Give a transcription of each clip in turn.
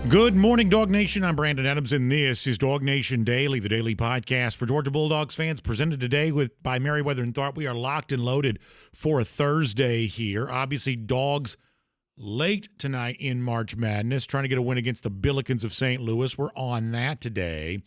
Good morning, Dawg Nation. I'm Brandon Adams, and this is DawgNation Daily, the daily podcast for Georgia Bulldogs fans, presented today by Merriweather and Tharp. We are locked and loaded for a Thursday here. Obviously, Dogs late tonight in March Madness, trying to get a win against the Billikens of St. Louis. We're on that today.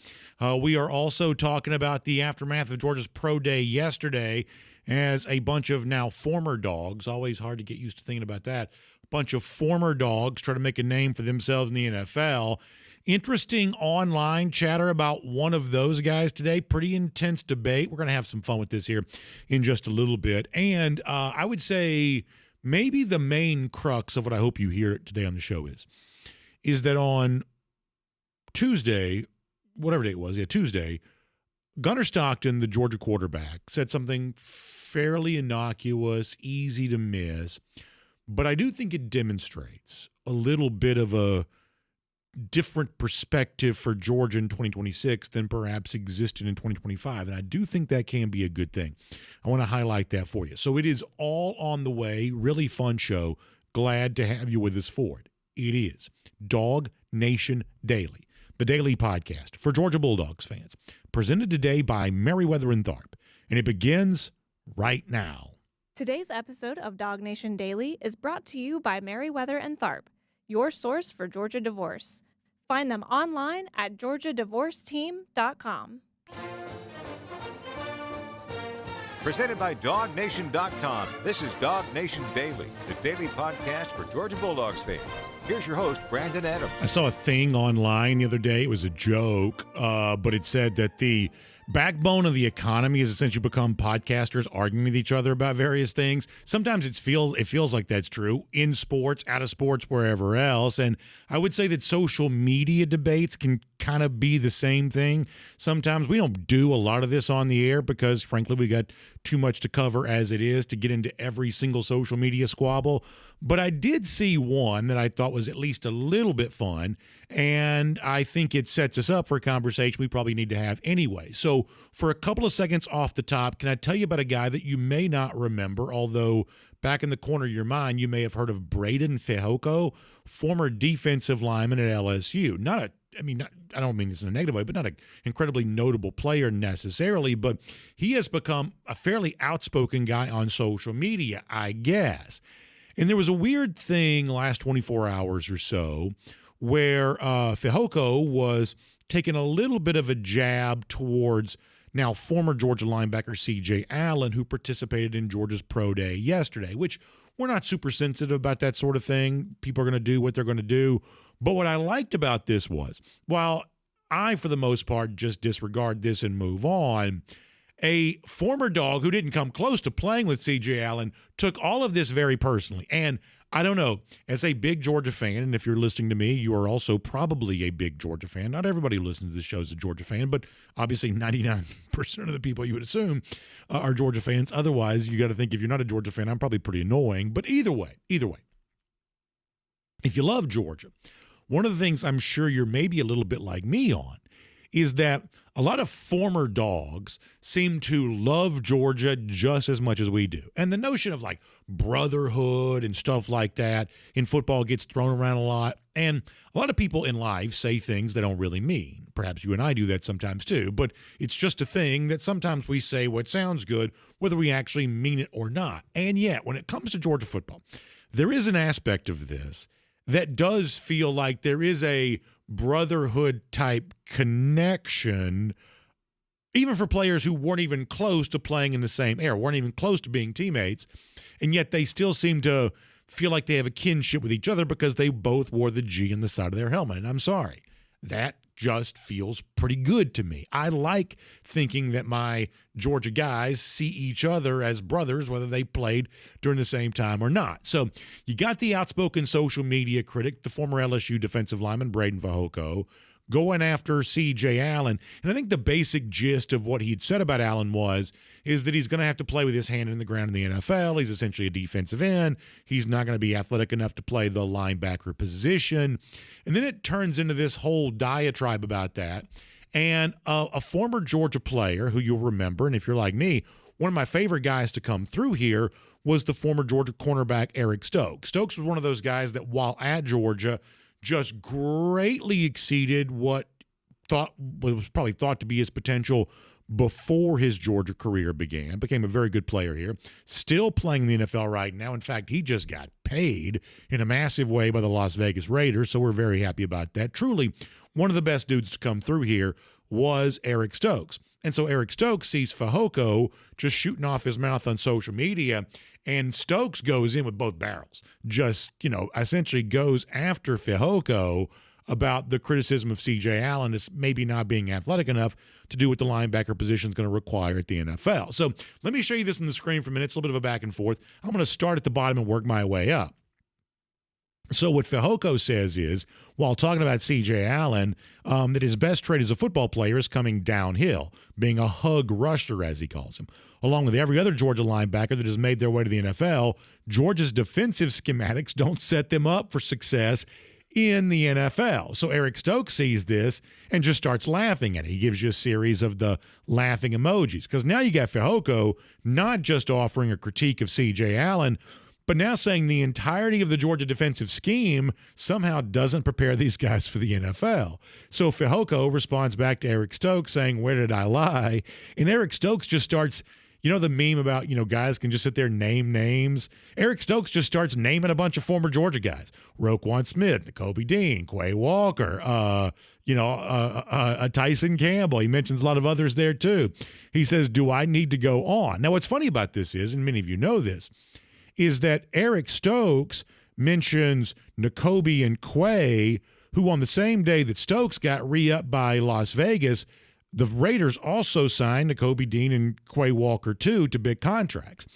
We are also talking about the aftermath of Georgia's pro day yesterday, as a bunch of now former Dogs, always hard to get used to thinking about that, bunch of former Dogs try to make a name for themselves in the NFL. Interesting online chatter about one of those guys today. Pretty intense debate. We're going to have some fun with this here in just a little bit. And I would say maybe the main crux of what I hope you hear today on the show is that on Tuesday, whatever day it was, Tuesday, Gunner Stockton, the Georgia quarterback, said something fairly innocuous, easy to miss, but I do think it demonstrates a little bit of a different perspective for Georgia in 2026 than perhaps existed in 2025, and I do think that can be a good thing. I want to highlight that for you. So it is all on the way, really fun show. Glad to have you with us for it. It is DawgNation Daily, the daily podcast for Georgia Bulldogs fans, presented today by Merriweather and Tharp, and it begins right now. Today's episode of DawgNation Daily is brought to you by Merriweather and Tharp, your source for Georgia divorce. Find them online at georgiadivorceteam.com. Presented by DawgNation.com. This is DawgNation Daily, the daily podcast for Georgia Bulldogs fans. Here's your host, Brandon Adams. I saw a thing online the other day. It was a joke, but it said that the backbone of the economy has essentially become podcasters arguing with each other about various things. Sometimes it feels like that's true in sports, out of sports, wherever else. And I would say that social media debates can kind of be the same thing. Sometimes we don't do a lot of this on the air because, frankly, we got too much to cover as it is to get into every single social media squabble. But I did see one that I thought was at least a little bit fun, and I think it sets us up for a conversation we probably need to have anyway. So for a couple of seconds off the top, can I tell you about a guy that you may not remember, although back in the corner of your mind, you may have heard of Breiden Fehoko, former defensive lineman at LSU. I don't mean this in a negative way, but not an incredibly notable player necessarily, but he has become a fairly outspoken guy on social media, I guess. And there was a weird thing last 24 hours or so where Fehoko was taking a little bit of a jab towards now former Georgia linebacker C.J. Allen, who participated in Georgia's pro day yesterday, which we're not super sensitive about that sort of thing. People are going to do what they're going to do. But what I liked about this was, while I, for the most part, just disregard this and move on, a former Dog who didn't come close to playing with C.J. Allen took all of this very personally. And I don't know, as a big Georgia fan, and if you're listening to me, you are also probably a big Georgia fan. Not everybody who listens to this show is a Georgia fan, but obviously 99% of the people you would assume are Georgia fans. Otherwise, you got to think if you're not a Georgia fan, I'm probably pretty annoying. But either way, if you love Georgia, one of the things I'm sure you're maybe a little bit like me on is that a lot of former Dogs seem to love Georgia just as much as we do. And the notion of like brotherhood and stuff like that in football gets thrown around a lot. And a lot of people in life say things they don't really mean. Perhaps you and I do that sometimes too, but it's just a thing that sometimes we say what sounds good, whether we actually mean it or not. And yet, when it comes to Georgia football, there is an aspect of this that does feel like there is a brotherhood type connection, even for players who weren't even close to playing in the same era, weren't even close to being teammates, and yet they still seem to feel like they have a kinship with each other because they both wore the G on the side of their helmet. And I'm sorry, that just feels pretty good to me. I like thinking that my Georgia guys see each other as brothers, whether they played during the same time or not. So you got the outspoken social media critic, the former LSU defensive lineman, Breiden Fehoko, going after C.J. Allen. And I think the basic gist of what he'd said about Allen is that he's going to have to play with his hand in the ground in the NFL. He's essentially a defensive end. He's not going to be athletic enough to play the linebacker position. And then it turns into this whole diatribe about that. And a former Georgia player who you'll remember, and if you're like me, one of my favorite guys to come through here was the former Georgia cornerback Eric Stokes. Stokes was one of those guys that while at Georgia just greatly exceeded what was probably thought to be his potential before his Georgia career began. Became a very good player here. Still playing in the NFL right now. In fact, he just got paid in a massive way by the Las Vegas Raiders, so we're very happy about that. Truly, one of the best dudes to come through here was Eric Stokes. And so Eric Stokes sees Fehoko just shooting off his mouth on social media, and Stokes goes in with both barrels. Just, essentially goes after Fehoko about the criticism of C.J. Allen as maybe not being athletic enough to do what the linebacker position is going to require at the NFL. So let me show you this on the screen for a minute. It's a little bit of a back and forth. I'm going to start at the bottom and work my way up. So what Fehoko says is, while talking about C.J. Allen, that his best trait as a football player is coming downhill, being a hug rusher, as he calls him. Along with every other Georgia linebacker that has made their way to the NFL, Georgia's defensive schematics don't set them up for success in the NFL. So Eric Stokes sees this and just starts laughing at it. He gives you a series of the laughing emojis, because now you got Fehoko not just offering a critique of C.J. Allen, but now saying the entirety of the Georgia defensive scheme somehow doesn't prepare these guys for the NFL. So Fehoko responds back to Eric Stokes saying, "Where did I lie?" And Eric Stokes just starts, the meme about, guys can just sit there and name names. Eric Stokes just starts naming a bunch of former Georgia guys. Roquan Smith, Nakobe Dean, Quay Walker, Tyson Campbell. He mentions a lot of others there too. He says, "Do I need to go on?" Now, what's funny about this is, and many of you know this, is that Eric Stokes mentions Nakobe and Quay, who on the same day that Stokes got re-upped by Las Vegas, the Raiders also signed Nakobe Dean and Quay Walker, too, to big contracts.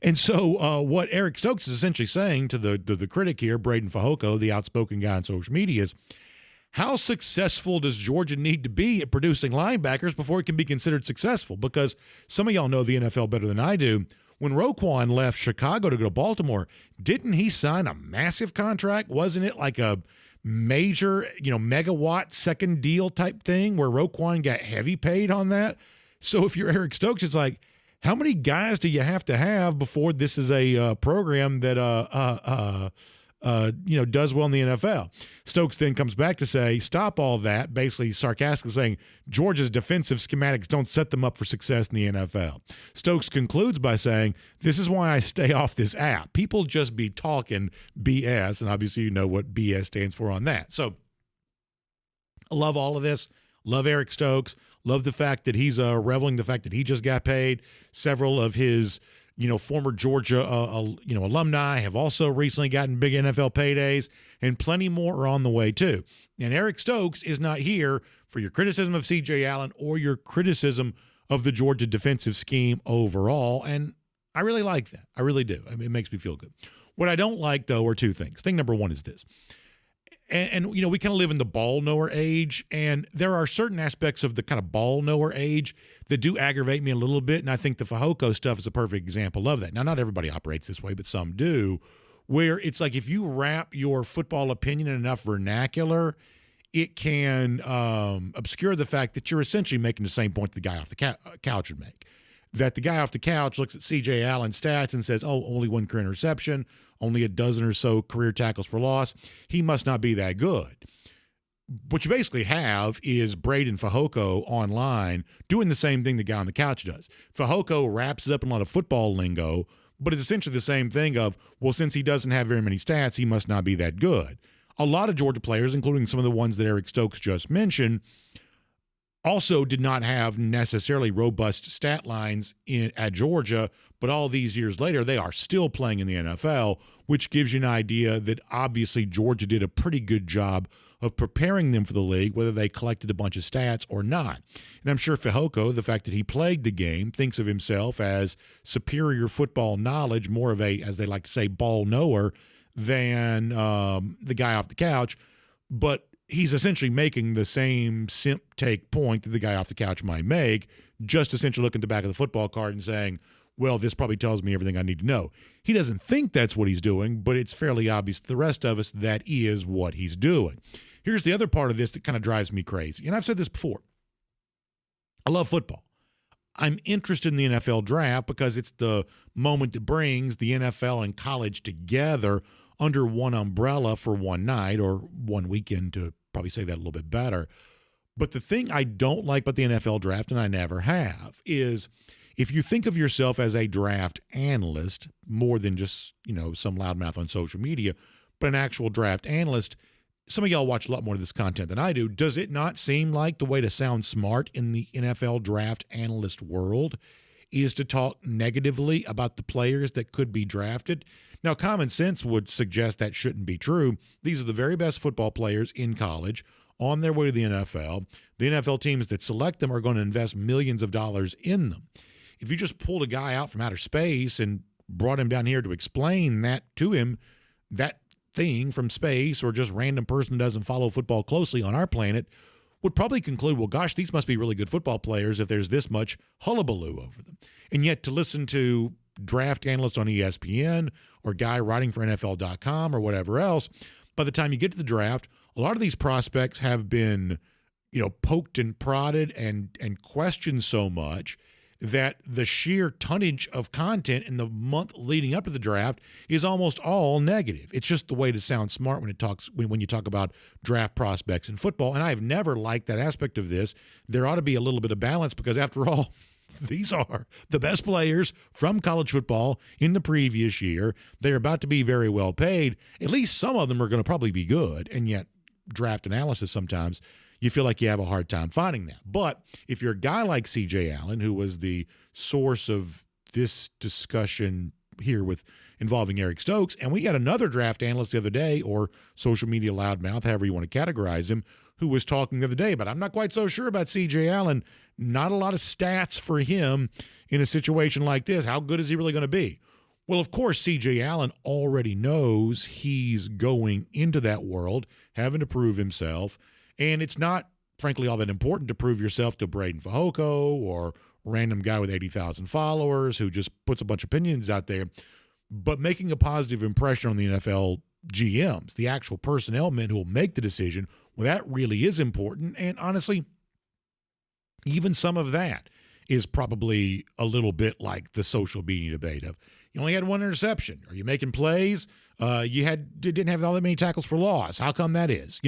And so what Eric Stokes is essentially saying to the critic here, Braden Fehoko, the outspoken guy on social media, is, how successful does Georgia need to be at producing linebackers before it can be considered successful? Because some of y'all know the NFL better than I do. When Roquan left Chicago to go to Baltimore, didn't he sign a massive contract? Wasn't it like a major, megawatt second deal type thing where Roquan got heavy paid on that? So if you're Eric Stokes, it's like, how many guys do you have to have before this is a program that does well in the NFL? Stokes then comes back to say, stop all that, basically sarcastically saying Georgia's defensive schematics don't set them up for success in the NFL. Stokes concludes by saying, this is why I stay off this app. People just be talking BS, and obviously you know what BS stands for on that. So I love all of this. Love Eric Stokes. Love the fact that he's reveling the fact that he just got paid. Several of his former Georgia, alumni have also recently gotten big NFL paydays, and plenty more are on the way too. And Eric Stokes is not here for your criticism of C.J. Allen or your criticism of the Georgia defensive scheme overall, and I really like that. I really do. I mean, it makes me feel good. What I don't like, though, are two things. Thing number one is this. And we kind of live in the ball knower age, and there are certain aspects of the kind of ball knower age that do aggravate me a little bit, and I think the Fehoko stuff is a perfect example of that. Now, not everybody operates this way, but some do, where it's like if you wrap your football opinion in enough vernacular, it can obscure the fact that you're essentially making the same point the guy off the couch would make. That the guy off the couch looks at C.J. Allen's stats and says, oh, only one career interception, only a dozen or so career tackles for loss. He must not be that good. What you basically have is Braden Fehoko online doing the same thing the guy on the couch does. Fehoko wraps it up in a lot of football lingo, but it's essentially the same thing of, well, since he doesn't have very many stats, he must not be that good. A lot of Georgia players, including some of the ones that Eric Stokes just mentioned, also did not have necessarily robust stat lines at Georgia, but all these years later, they are still playing in the NFL, which gives you an idea that obviously Georgia did a pretty good job of preparing them for the league, whether they collected a bunch of stats or not. And I'm sure Fehoko, the fact that he played the game, thinks of himself as superior football knowledge, more of a, as they like to say, ball knower than the guy off the couch, but he's essentially making the same simp take point that the guy off the couch might make, just essentially looking at the back of the football card and saying, well, this probably tells me everything I need to know. He doesn't think that's what he's doing, but it's fairly obvious to the rest of us that is what he's doing. Here's the other part of this that kind of drives me crazy, and I've said this before. I love football. I'm interested in the NFL draft because it's the moment that brings the NFL and college together under one umbrella for one night or one weekend, to probably say that a little bit better. But the thing I don't like about the NFL draft, and I never have, is if you think of yourself as a draft analyst, more than just, some loudmouth on social media, but an actual draft analyst, some of y'all watch a lot more of this content than I do. Does it not seem like the way to sound smart in the NFL draft analyst world is to talk negatively about the players that could be drafted? Now, common sense would suggest that shouldn't be true. These are the very best football players in college on their way to the NFL. The NFL teams that select them are going to invest millions of dollars in them. If you just pulled a guy out from outer space and brought him down here to explain that to him, that thing from space, or just random person who doesn't follow football closely on our planet, would probably conclude, well, gosh, these must be really good football players if there's this much hullabaloo over them. And yet to listen to draft analysts on ESPN or guy writing for NFL.com or whatever else, by the time you get to the draft, a lot of these prospects have been, poked and prodded and questioned so much that the sheer tonnage of content in the month leading up to the draft is almost all negative. It's just the way to sound smart when you talk about draft prospects in football. And I've never liked that aspect of this. There ought to be a little bit of balance because, after all, these are the best players from college football in the previous year. They're about to be very well paid. At least some of them are going to probably be good. And yet draft analysis, sometimes you feel like you have a hard time finding that. But if you're a guy like C.J. Allen, who was the source of this discussion here involving Eric Stokes, and we got another draft analyst the other day, or social media loudmouth, however you want to categorize him, who was talking the other day, but I'm not quite so sure about C.J. Allen. Not a lot of stats for him in a situation like this. How good is he really going to be? Well, of course, C.J. Allen already knows he's going into that world, having to prove himself. And it's not, frankly, all that important to prove yourself to Braden Fajoko or a random guy with 80,000 followers who just puts a bunch of opinions out there. But making a positive impression on the NFL GMs, the actual personnel men who will make the decision, well, that really is important. And honestly, even some of that is probably a little bit like the social media debate of, you only had one interception. Are you making plays? You didn't have all that many tackles for loss. How come that is?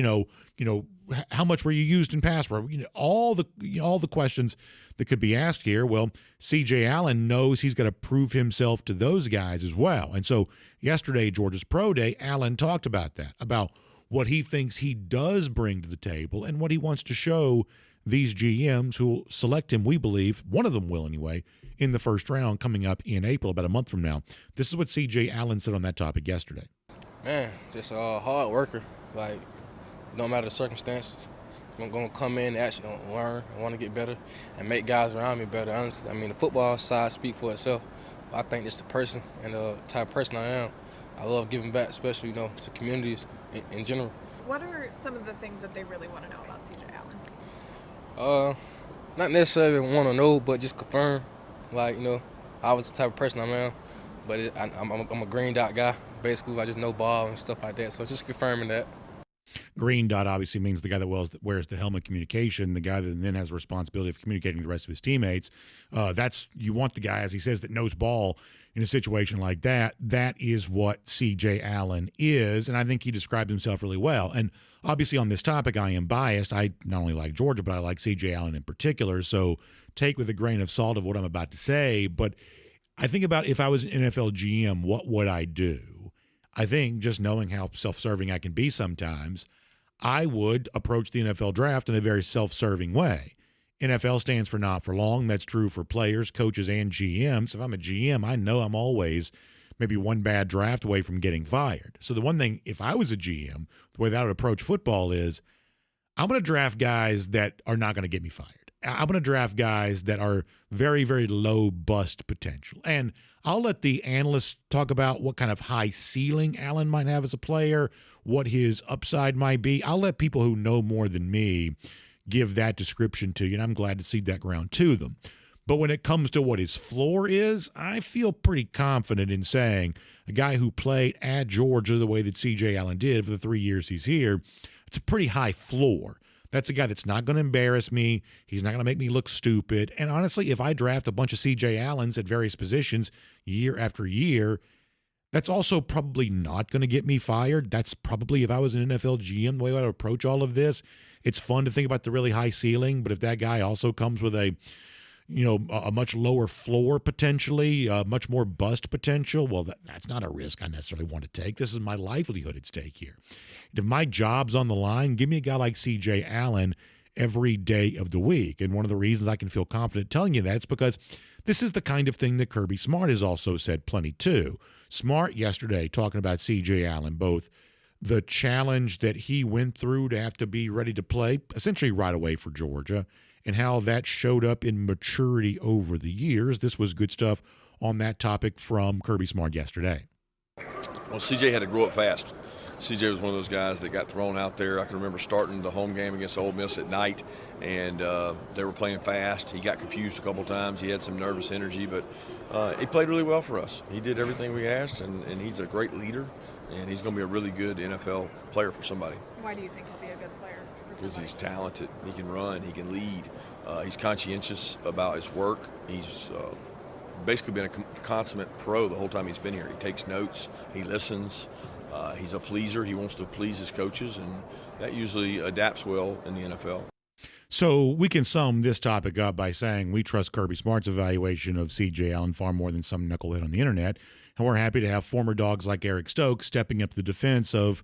How much were you used in pass rush? All the questions that could be asked here. Well, C.J. Allen knows he's got to prove himself to those guys as well. And so yesterday, Georgia's Pro Day, Allen talked about that, about what he thinks he does bring to the table and what he wants to show these GMs who will select him, we believe, one of them will anyway, in the first round coming up in April, about a month from now. This is what C.J. Allen said on that topic yesterday. Man, just a hard worker. Like, no matter the circumstances, I'm going to come in and actually learn. I want to get better and make guys around me better. Honestly, I mean, the football side speaks for itself. I think just the person and the type of person I am. I love giving back, especially, to communities in general. What are some of the things that they really want to know about C.J. Allen? Not necessarily want to know, but just confirm. Like, I was the type of person I am, but I'm a green dot guy. Basically, I just know ball and stuff like that. So just confirming that. Green dot obviously means the guy that wears the helmet communication, the guy that then has the responsibility of communicating with the rest of his teammates. You want the guy, as he says, that knows ball in a situation like that. That is what C.J. Allen is, and I think he described himself really well. And obviously on this topic, I am biased. I not only like Georgia, but I like C.J. Allen in particular, so take with a grain of salt of what I'm about to say. But I think about, if I was an NFL GM, what would I do? I think, just knowing how self-serving I can be sometimes, I would approach the NFL draft in a very self-serving way. NFL stands for not for long. That's true for players, coaches, and GMs. If I'm a GM, I know I'm always maybe one bad draft away from getting fired. So the one thing, if I was a GM, the way that I would approach football is, I'm going to draft guys that are not going to get me fired. I'm going to draft guys that are very, very low bust potential. And I'll let the analysts talk about what kind of high ceiling Allen might have as a player, what his upside might be. I'll let people who know more than me give that description to you, and I'm glad to cede that ground to them. But when it comes to what his floor is, I feel pretty confident in saying a guy who played at Georgia the way that C.J. Allen did for the 3 years he's here, it's a pretty high floor. That's a guy that's not going to embarrass me. He's not going to make me look stupid. And honestly, if I draft a bunch of C.J. Allens at various positions year after year, That's also probably not going to get me fired. That's probably, if I was an NFL GM, the way I would approach all of this. It's fun to think about the really high ceiling, but if that guy also comes with a much lower floor potentially, much more bust potential, well, that's not a risk I necessarily want to take. This is my livelihood at stake here. If my job's on the line, give me a guy like C.J. Allen every day of the week. And one of the reasons I can feel confident telling you that is because this is the kind of thing that Kirby Smart has also said plenty too. Smart yesterday talking about C.J. Allen, both the challenge that he went through to have to be ready to play essentially right away for Georgia and how that showed up in maturity over the years. This was good stuff on that topic from Kirby Smart yesterday. Well, CJ had to grow up fast. CJ was one of those guys that got thrown out there. I can remember starting the home game against Ole Miss at night, and they were playing fast. He got confused a couple times. He had some nervous energy, but he played really well for us. He did everything we asked, and he's a great leader, and he's going to be a really good NFL player for somebody. Why do you think he'll be a good player for Because somebody? he's talented. He can run. He can lead. He's conscientious about his work. He's basically been a consummate pro the whole time he's been here. He takes notes. He listens. He's a pleaser. He wants to please his coaches, and that usually adapts well in the NFL. So we can sum this topic up by saying we trust Kirby Smart's evaluation of C.J. Allen far more than some knucklehead on the internet, and we're happy to have former Dogs like Eric Stokes stepping up the defense of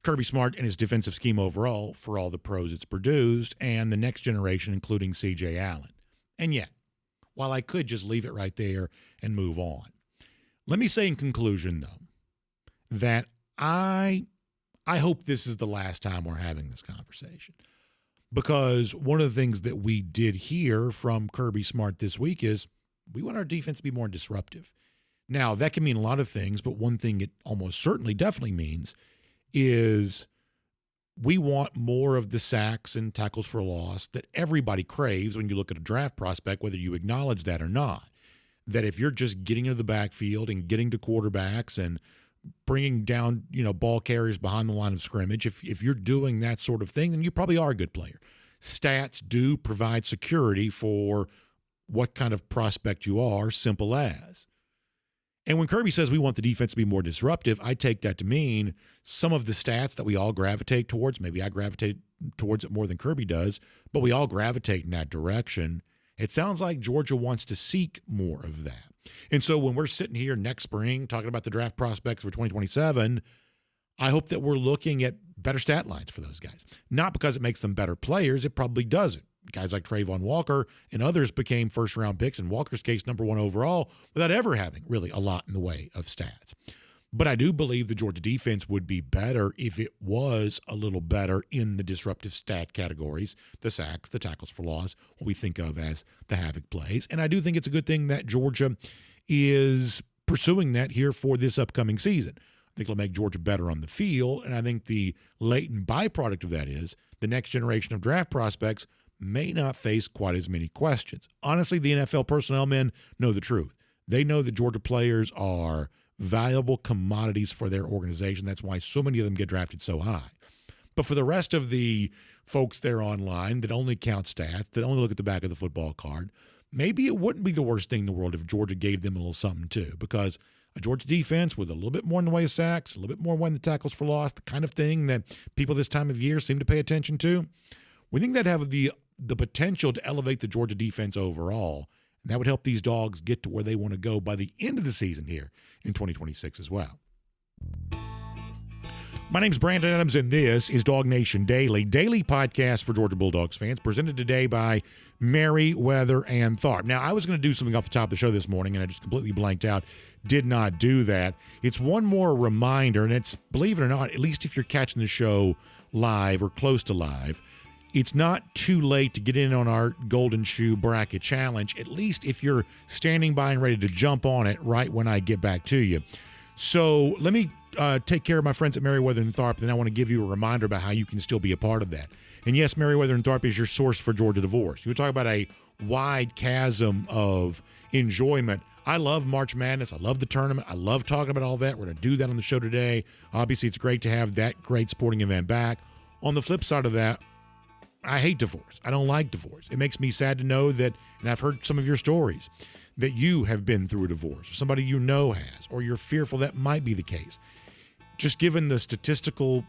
Kirby Smart and his defensive scheme overall for all the pros it's produced and the next generation, including C.J. Allen. And yet, while I could just leave it right there and move on, let me say in conclusion, though, that I hope this is the last time we're having this conversation, because one of the things that we did hear from Kirby Smart this week is we want our defense to be more disruptive. Now, that can mean a lot of things, but one thing it almost certainly definitely means is we want more of the sacks and tackles for loss that everybody craves when you look at a draft prospect, whether you acknowledge that or not. That if you're just getting into the backfield and getting to quarterbacks and bringing down, ball carriers behind the line of scrimmage, if you're doing that sort of thing, then you probably are a good player. Stats do provide security for what kind of prospect you are, simple as. And when Kirby says we want the defense to be more disruptive, I take that to mean some of the stats that we all gravitate towards, maybe I gravitate towards it more than Kirby does, but we all gravitate in that direction. It sounds like Georgia wants to seek more of that. And so when we're sitting here next spring talking about the draft prospects for 2027, I hope that we're looking at better stat lines for those guys. Not because it makes them better players. It probably doesn't. Guys like Trayvon Walker and others became first-round picks, in Walker's case, #1 overall, without ever having really a lot in the way of stats. But I do believe the Georgia defense would be better if it was a little better in the disruptive stat categories, the sacks, the tackles for loss, what we think of as the havoc plays. And I do think it's a good thing that Georgia is pursuing that here for this upcoming season. I think it'll make Georgia better on the field, and I think the latent byproduct of that is the next generation of draft prospects may not face quite as many questions. Honestly, the NFL personnel men know the truth. They know that Georgia players are valuable commodities for their organization. That's why so many of them get drafted so high. But for the rest of the folks there online that only count stats, that only look at the back of the football card, maybe it wouldn't be the worst thing in the world if Georgia gave them a little something too, because a Georgia defense with a little bit more in the way of sacks, a little bit more in the tackles for loss, the kind of thing that people this time of year seem to pay attention to, we think that have the potential to elevate the Georgia defense overall. And that would help these Dogs get to where they want to go by the end of the season here in 2026 as well. My name's Brandon Adams, and this is DawgNation Daily, daily podcast for Georgia Bulldogs fans, presented today by Merriweather and Tharp. Now, I was going to do something off the top of the show this morning, and I just completely blanked out, did not do that. It's one more reminder, and it's, believe it or not, at least if you're catching the show live or close to live, it's not too late to get in on our Golden Shoe Bracket Challenge, at least if you're standing by and ready to jump on it right when I get back to you. So let me take care of my friends at Merriweather and Tharp, then I want to give you a reminder about how you can still be a part of that. And yes, Merriweather and Tharp is your source for Georgia divorce. You talk about a wide chasm of enjoyment. I love March Madness. I love the tournament. I love talking about all that. We're going to do that on the show today. Obviously, it's great to have that great sporting event back. On the flip side of that, I hate divorce. I don't like divorce. It makes me sad to know that, and I've heard some of your stories, that you have been through a divorce, or somebody you know has, or you're fearful that might be the case. Just given the statistical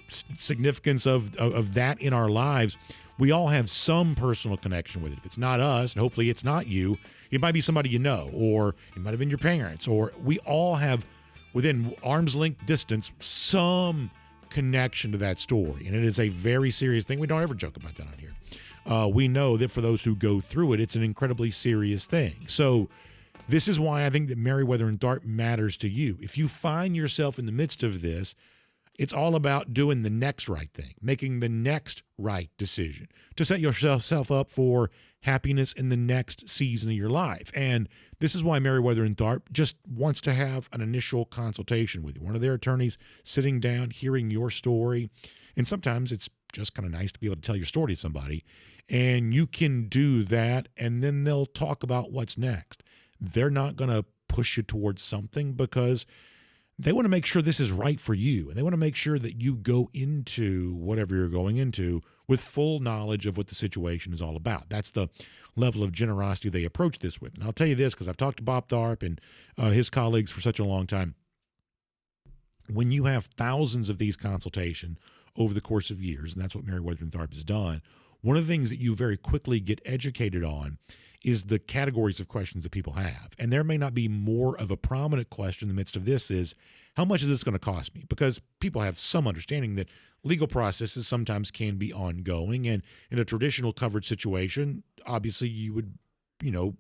significance of that in our lives, we all have some personal connection with it. If it's not us, and hopefully it's not you, it might be somebody you know, or it might have been your parents, or we all have, within arm's length distance, some connection to that story. And it is a very serious thing. We don't ever joke about that on here. We know that for those who go through it, it's an incredibly serious thing. So this is why I think that Meriwether and Tharp matters to you. If you find yourself in the midst of this, it's all about doing the next right thing, making the next right decision to set yourself up for happiness in the next season of your life. And this is why Meriwether and Tharp just wants to have an initial consultation with you. One of their attorneys sitting down, hearing your story. And sometimes it's just kind of nice to be able to tell your story to somebody. And you can do that, and then they'll talk about what's next. They're not going to push you towards something because they want to make sure this is right for you. And they want to make sure that you go into whatever you're going into with full knowledge of what the situation is all about. That's the level of generosity they approach this with. And I'll tell you this, because I've talked to Bob Tharp and his colleagues for such a long time. When you have thousands of these consultations over the course of years, and that's what Meriwether and Tharp has done, one of the things that you very quickly get educated on is the categories of questions that people have. And there may not be more of a prominent question in the midst of this is, how much is this going to cost me? Because people have some understanding that legal processes sometimes can be ongoing. And in a traditional covered situation, obviously you would, your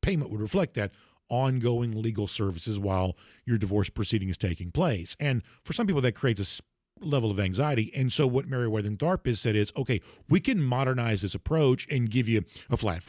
payment would reflect that ongoing legal services while your divorce proceeding is taking place. And for some people that creates a level of anxiety. And so what Meriwether and Tharp has said is, okay, we can modernize this approach and give you a flat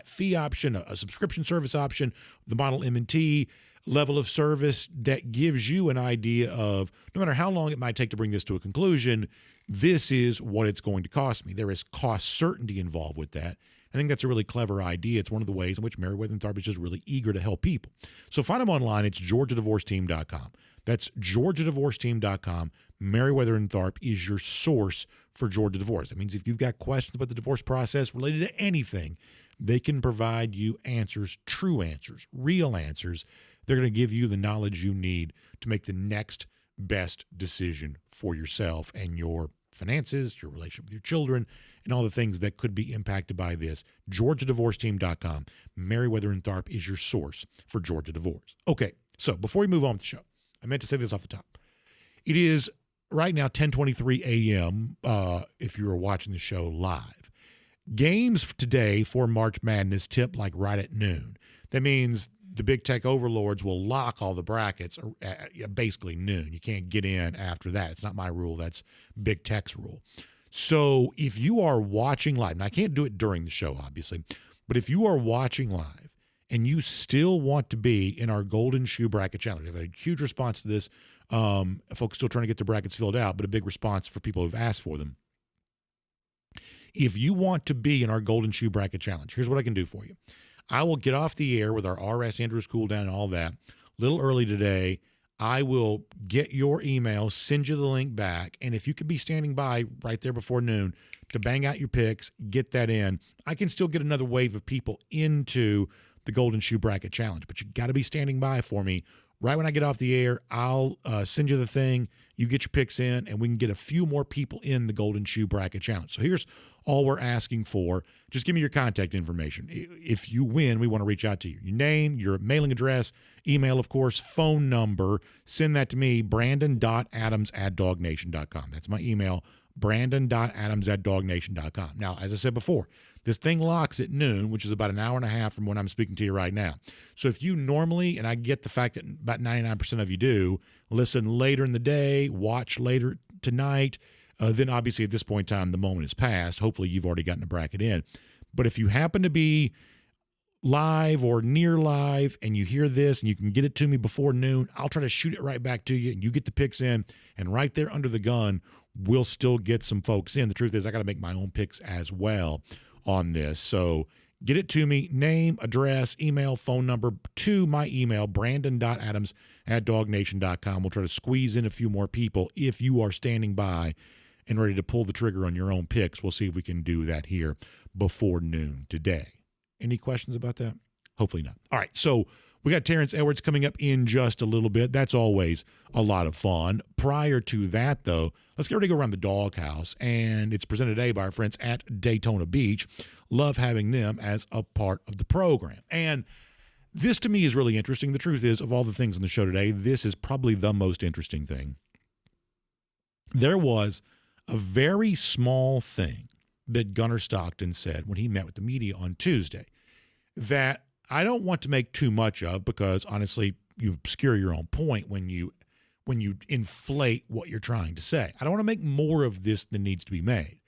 fee option, a subscription service option, the model M&T level of service that gives you an idea of no matter how long it might take to bring this to a conclusion, this is what it's going to cost me. There is cost certainty involved with that. I think that's a really clever idea. It's one of the ways in which Meriwether and Tharp is just really eager to help people. So find them online. It's GeorgiaDivorceTeam.com. That's GeorgiaDivorceTeam.com. Meriwether and Tharp is your source for Georgia divorce. That means if you've got questions about the divorce process related to anything, they can provide you answers, true answers, real answers. They're going to give you the knowledge you need to make the next best decision for yourself and your finances, your relationship with your children, and all the things that could be impacted by this. GeorgiaDivorceTeam.com. Meriwether and Tharp is your source for Georgia divorce. Okay, so before we move on with the show, I meant to say this off the top. It is right now 10:23 a.m. If you are watching the show live. Games today for March Madness tip like right at noon. That means the big tech overlords will lock all the brackets at basically noon. You can't get in after that. It's not my rule. That's big tech's rule. So if you are watching live, and I can't do it during the show, obviously, but if you are watching live and you still want to be in our Golden Shoe Bracket Challenge, I've had a huge response to this. Folks still trying to get their brackets filled out, but a big response for people who've asked for them. If you want to be in our Golden Shoe Bracket Challenge, here's what I can do for you. I will get off the air with our RS Andrews Cooldown and all that a little early today. I will get your email, send you the link back, and if you could be standing by right there before noon to bang out your picks, get that in, I can still get another wave of people into the Golden Shoe Bracket Challenge. But you got to be standing by for me. Right when I get off the air, I'll send you the thing. You get your picks in, and we can get a few more people in the Golden Shoe Bracket Challenge. So here's all we're asking for. Just give me your contact information. If you win, we want to reach out to you. Your name, your mailing address, email, of course, phone number. Send that to me, brandon.adams@DawgNation.com. That's my email, brandon.adams@DawgNation.com. Now, as I said before, this thing locks at noon, which is about an hour and a half from when I'm speaking to you right now. So if you normally, and I get the fact that about 99% of you do, listen later in the day, watch later tonight, then obviously at this point in time, the moment has passed. Hopefully you've already gotten a bracket in. But if you happen to be live or near live and you hear this and you can get it to me before noon, I'll try to shoot it right back to you and you get the picks in. And right there under the gun, we'll still get some folks in. The truth is I got to make my own picks as well on this. So get it to me, name, address, email, phone number, to my email, brandon.adams@DawgNation.com. We'll try to squeeze in a few more people if you are standing by and ready to pull the trigger on your own picks. We'll see if we can do that here before noon today. Any questions about that? Hopefully not. All right, so we got Terrence Edwards coming up in just a little bit. That's always a lot of fun. Prior to that, though, let's get ready to go around the Doghouse, and it's presented today by our friends at Daytona Beach. Love having them as a part of the program. And this, to me, is really interesting. The truth is, of all the things on the show today, this is probably the most interesting thing. There was a very small thing that Gunner Stockton said when he met with the media on Tuesday that I don't want to make too much of, because honestly, you obscure your own point when you inflate what you're trying to say. I don't want to make more of this than needs to be made.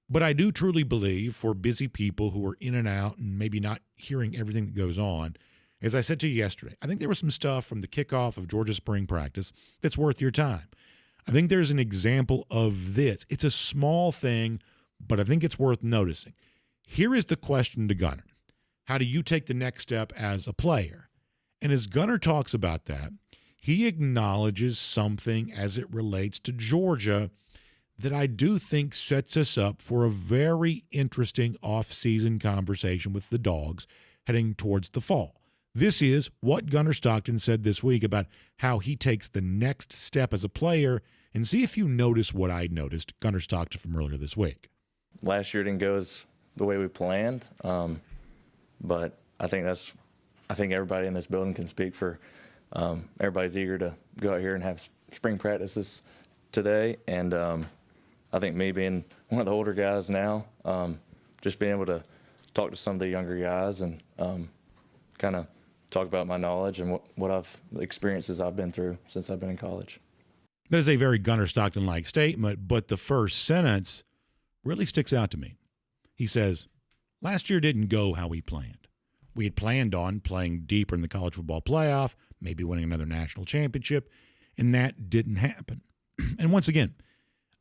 But I do truly believe, for busy people who are in and out and maybe not hearing everything that goes on, as I said to you yesterday, I think there was some stuff from the kickoff of Georgia spring practice that's worth your time. I think there's an example of this. It's a small thing, but I think it's worth noticing. Here is the question to Gunner. How do you take the next step as a player? And as Gunner talks about that, he acknowledges something as it relates to Georgia that I do think sets us up for a very interesting off-season conversation with the Dogs heading towards the fall. This is what Gunner Stockton said this week about how he takes the next step as a player, and see if you notice what I noticed, Gunner Stockton from earlier this week. Last year didn't go as the way we planned, but I think everybody in this building can speak for everybody's eager to go out here and have spring practices today, and I think me being one of the older guys now, just being able to talk to some of the younger guys and kind of talk about my knowledge and the experiences I've been through since I've been in college. That is a very Gunner Stockton-like statement, but the first sentence really sticks out to me. He says, last year didn't go how we planned. We had planned on playing deeper in the college football playoff, maybe winning another national championship, and that didn't happen. And once again,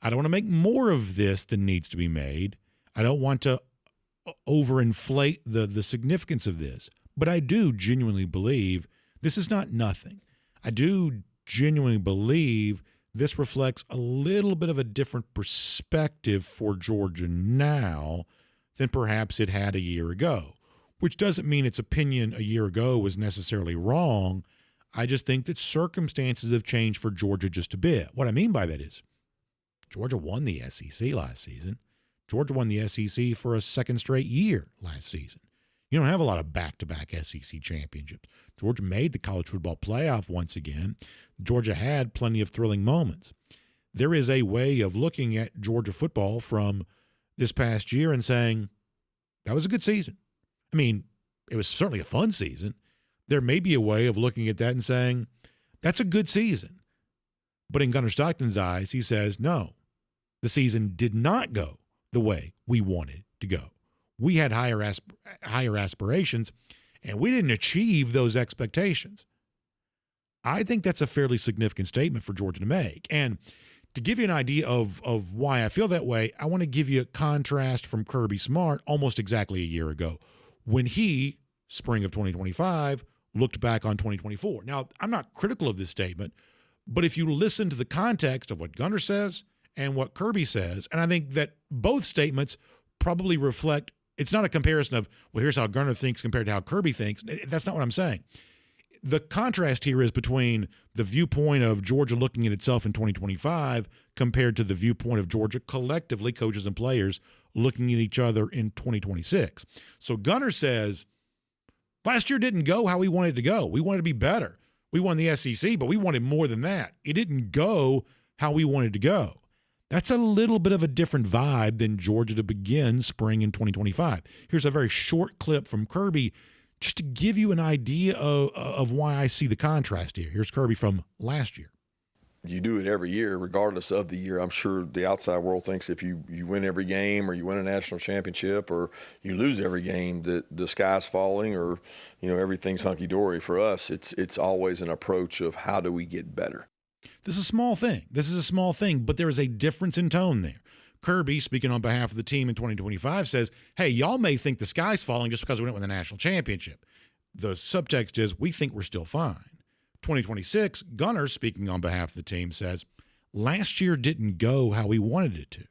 I don't want to make more of this than needs to be made. I don't want to overinflate the significance of this, but I do genuinely believe this is not nothing. I do genuinely believe this reflects a little bit of a different perspective for Georgia now than perhaps it had a year ago, which doesn't mean its opinion a year ago was necessarily wrong. I just think that circumstances have changed for Georgia just a bit. What I mean by that is Georgia won the SEC last season. Georgia won the SEC for a second straight year last season. You don't have a lot of back-to-back SEC championships. Georgia made the college football playoff once again. Georgia had plenty of thrilling moments. There is a way of looking at Georgia football from this past year and saying, that was a good season. I mean, it was certainly a fun season. There may be a way of looking at that and saying, that's a good season. But in Gunner Stockton's eyes, he says, no, the season did not go the way we wanted to go. We had higher aspirations, and we didn't achieve those expectations. I think that's a fairly significant statement for Georgia to make. And to give you an idea of why I feel that way, I want to give you a contrast from Kirby Smart almost exactly a year ago when he, spring of 2025, looked back on 2024. Now, I'm not critical of this statement, but if you listen to the context of what Gunner says and what Kirby says, and I think that both statements probably reflect, it's not a comparison of, well, here's how Gunner thinks compared to how Kirby thinks. That's not what I'm saying. The contrast here is between the viewpoint of Georgia looking at itself in 2025 compared to the viewpoint of Georgia collectively, coaches and players, looking at each other in 2026. So Gunner says, last year didn't go how we wanted to go. We wanted to be better. We won the SEC, but we wanted more than that. It didn't go how we wanted to go. That's a little bit of a different vibe than Georgia to begin spring in 2025. Here's a very short clip from Kirby just to give you an idea of why I see the contrast here. Here's Kirby from last year. You do it every year, regardless of the year. I'm sure the outside world thinks if you win every game or you win a national championship or you lose every game that the sky's falling or, everything's hunky-dory. For us, it's always an approach of how do we get better. This is a small thing. This is a small thing, but there is a difference in tone there. Kirby, speaking on behalf of the team in 2025, says, hey, y'all may think the sky's falling just because we didn't win the national championship. The subtext is we think we're still fine. 2026, Gunner, speaking on behalf of the team, says, last year didn't go how we wanted it to.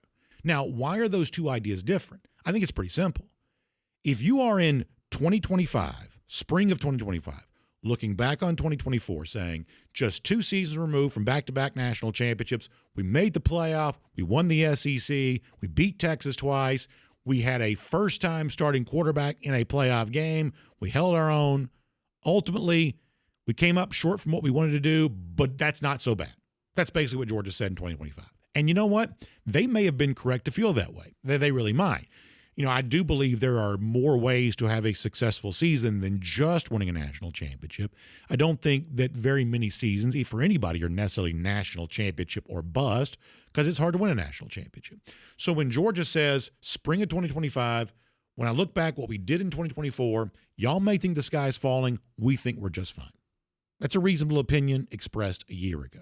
Now, why are those two ideas different? I think it's pretty simple. If you are in 2025, spring of 2025, looking back on 2024, saying just 2 seasons removed from back-to-back national championships, we made the playoff, we won the SEC, we beat Texas twice, we had a first-time starting quarterback in a playoff game, we held our own. Ultimately, we came up short from what we wanted to do, but that's not so bad. That's basically what Georgia said in 2025. And you know what? They may have been correct to feel that way. They really might. I do believe there are more ways to have a successful season than just winning a national championship. I don't think that very many seasons, for anybody, are necessarily national championship or bust, because it's hard to win a national championship. So when Georgia says spring of 2025, when I look back what we did in 2024, y'all may think the sky's falling. We think we're just fine. That's a reasonable opinion expressed a year ago.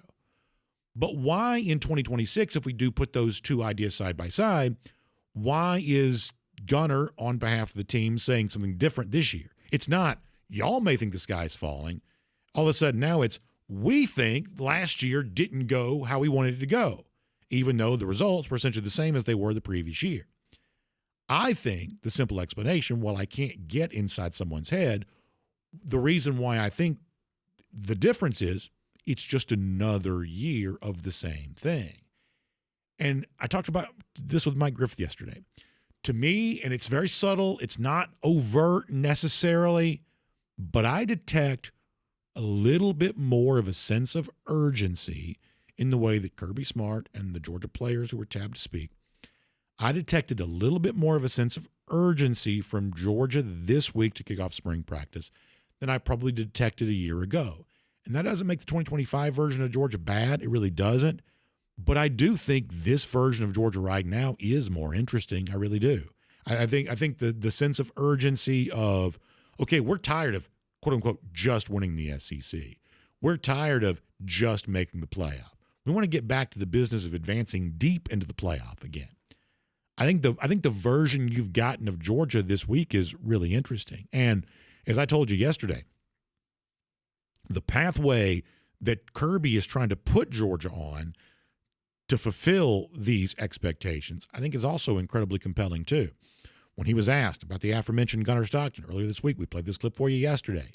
But why in 2026, if we do put those two ideas side by side, why is Gunner, on behalf of the team, saying something different this year? It's not, y'all may think the sky's falling. All of a sudden now it's, we think last year didn't go how we wanted it to go, even though the results were essentially the same as they were the previous year. I think the simple explanation, while I can't get inside someone's head, the reason why I think the difference is it's just another year of the same thing. And I talked about this with Mike Griffith yesterday. To me, and it's very subtle, it's not overt necessarily, but I detect a little bit more of a sense of urgency in the way that Kirby Smart and the Georgia players who were tabbed to speak. I detected a little bit more of a sense of urgency from Georgia this week to kick off spring practice than I probably detected a year ago. And that doesn't make the 2025 version of Georgia bad. It really doesn't. But I do think this version of Georgia right now is more interesting. I really do. I think the sense of urgency of, okay, we're tired of, quote unquote, just winning the SEC. We're tired of just making the playoff. We want to get back to the business of advancing deep into the playoff again. I think the version you've gotten of Georgia this week is really interesting. And as I told you yesterday, the pathway that Kirby is trying to put Georgia on to fulfill these expectations, I think is also incredibly compelling too. When he was asked about the aforementioned Gunner Stockton earlier this week, we played this clip for you yesterday.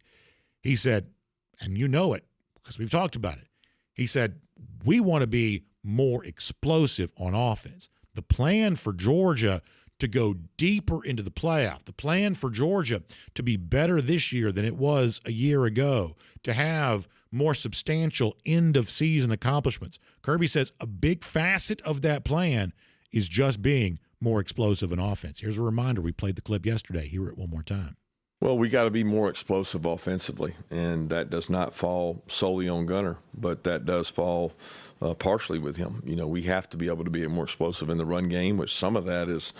He said, and you know it because we've talked about it, he said, we want to be more explosive on offense. The plan for Georgia to go deeper into the playoff, the plan for Georgia to be better this year than it was a year ago, to have more substantial end-of-season accomplishments. Kirby says a big facet of that plan is just being more explosive in offense. Here's a reminder. We played the clip yesterday. Hear it one more time. Well, we got to be more explosive offensively, and that does not fall solely on Gunner, but that does fall partially with him. We have to be able to be more explosive in the run game, which some of that is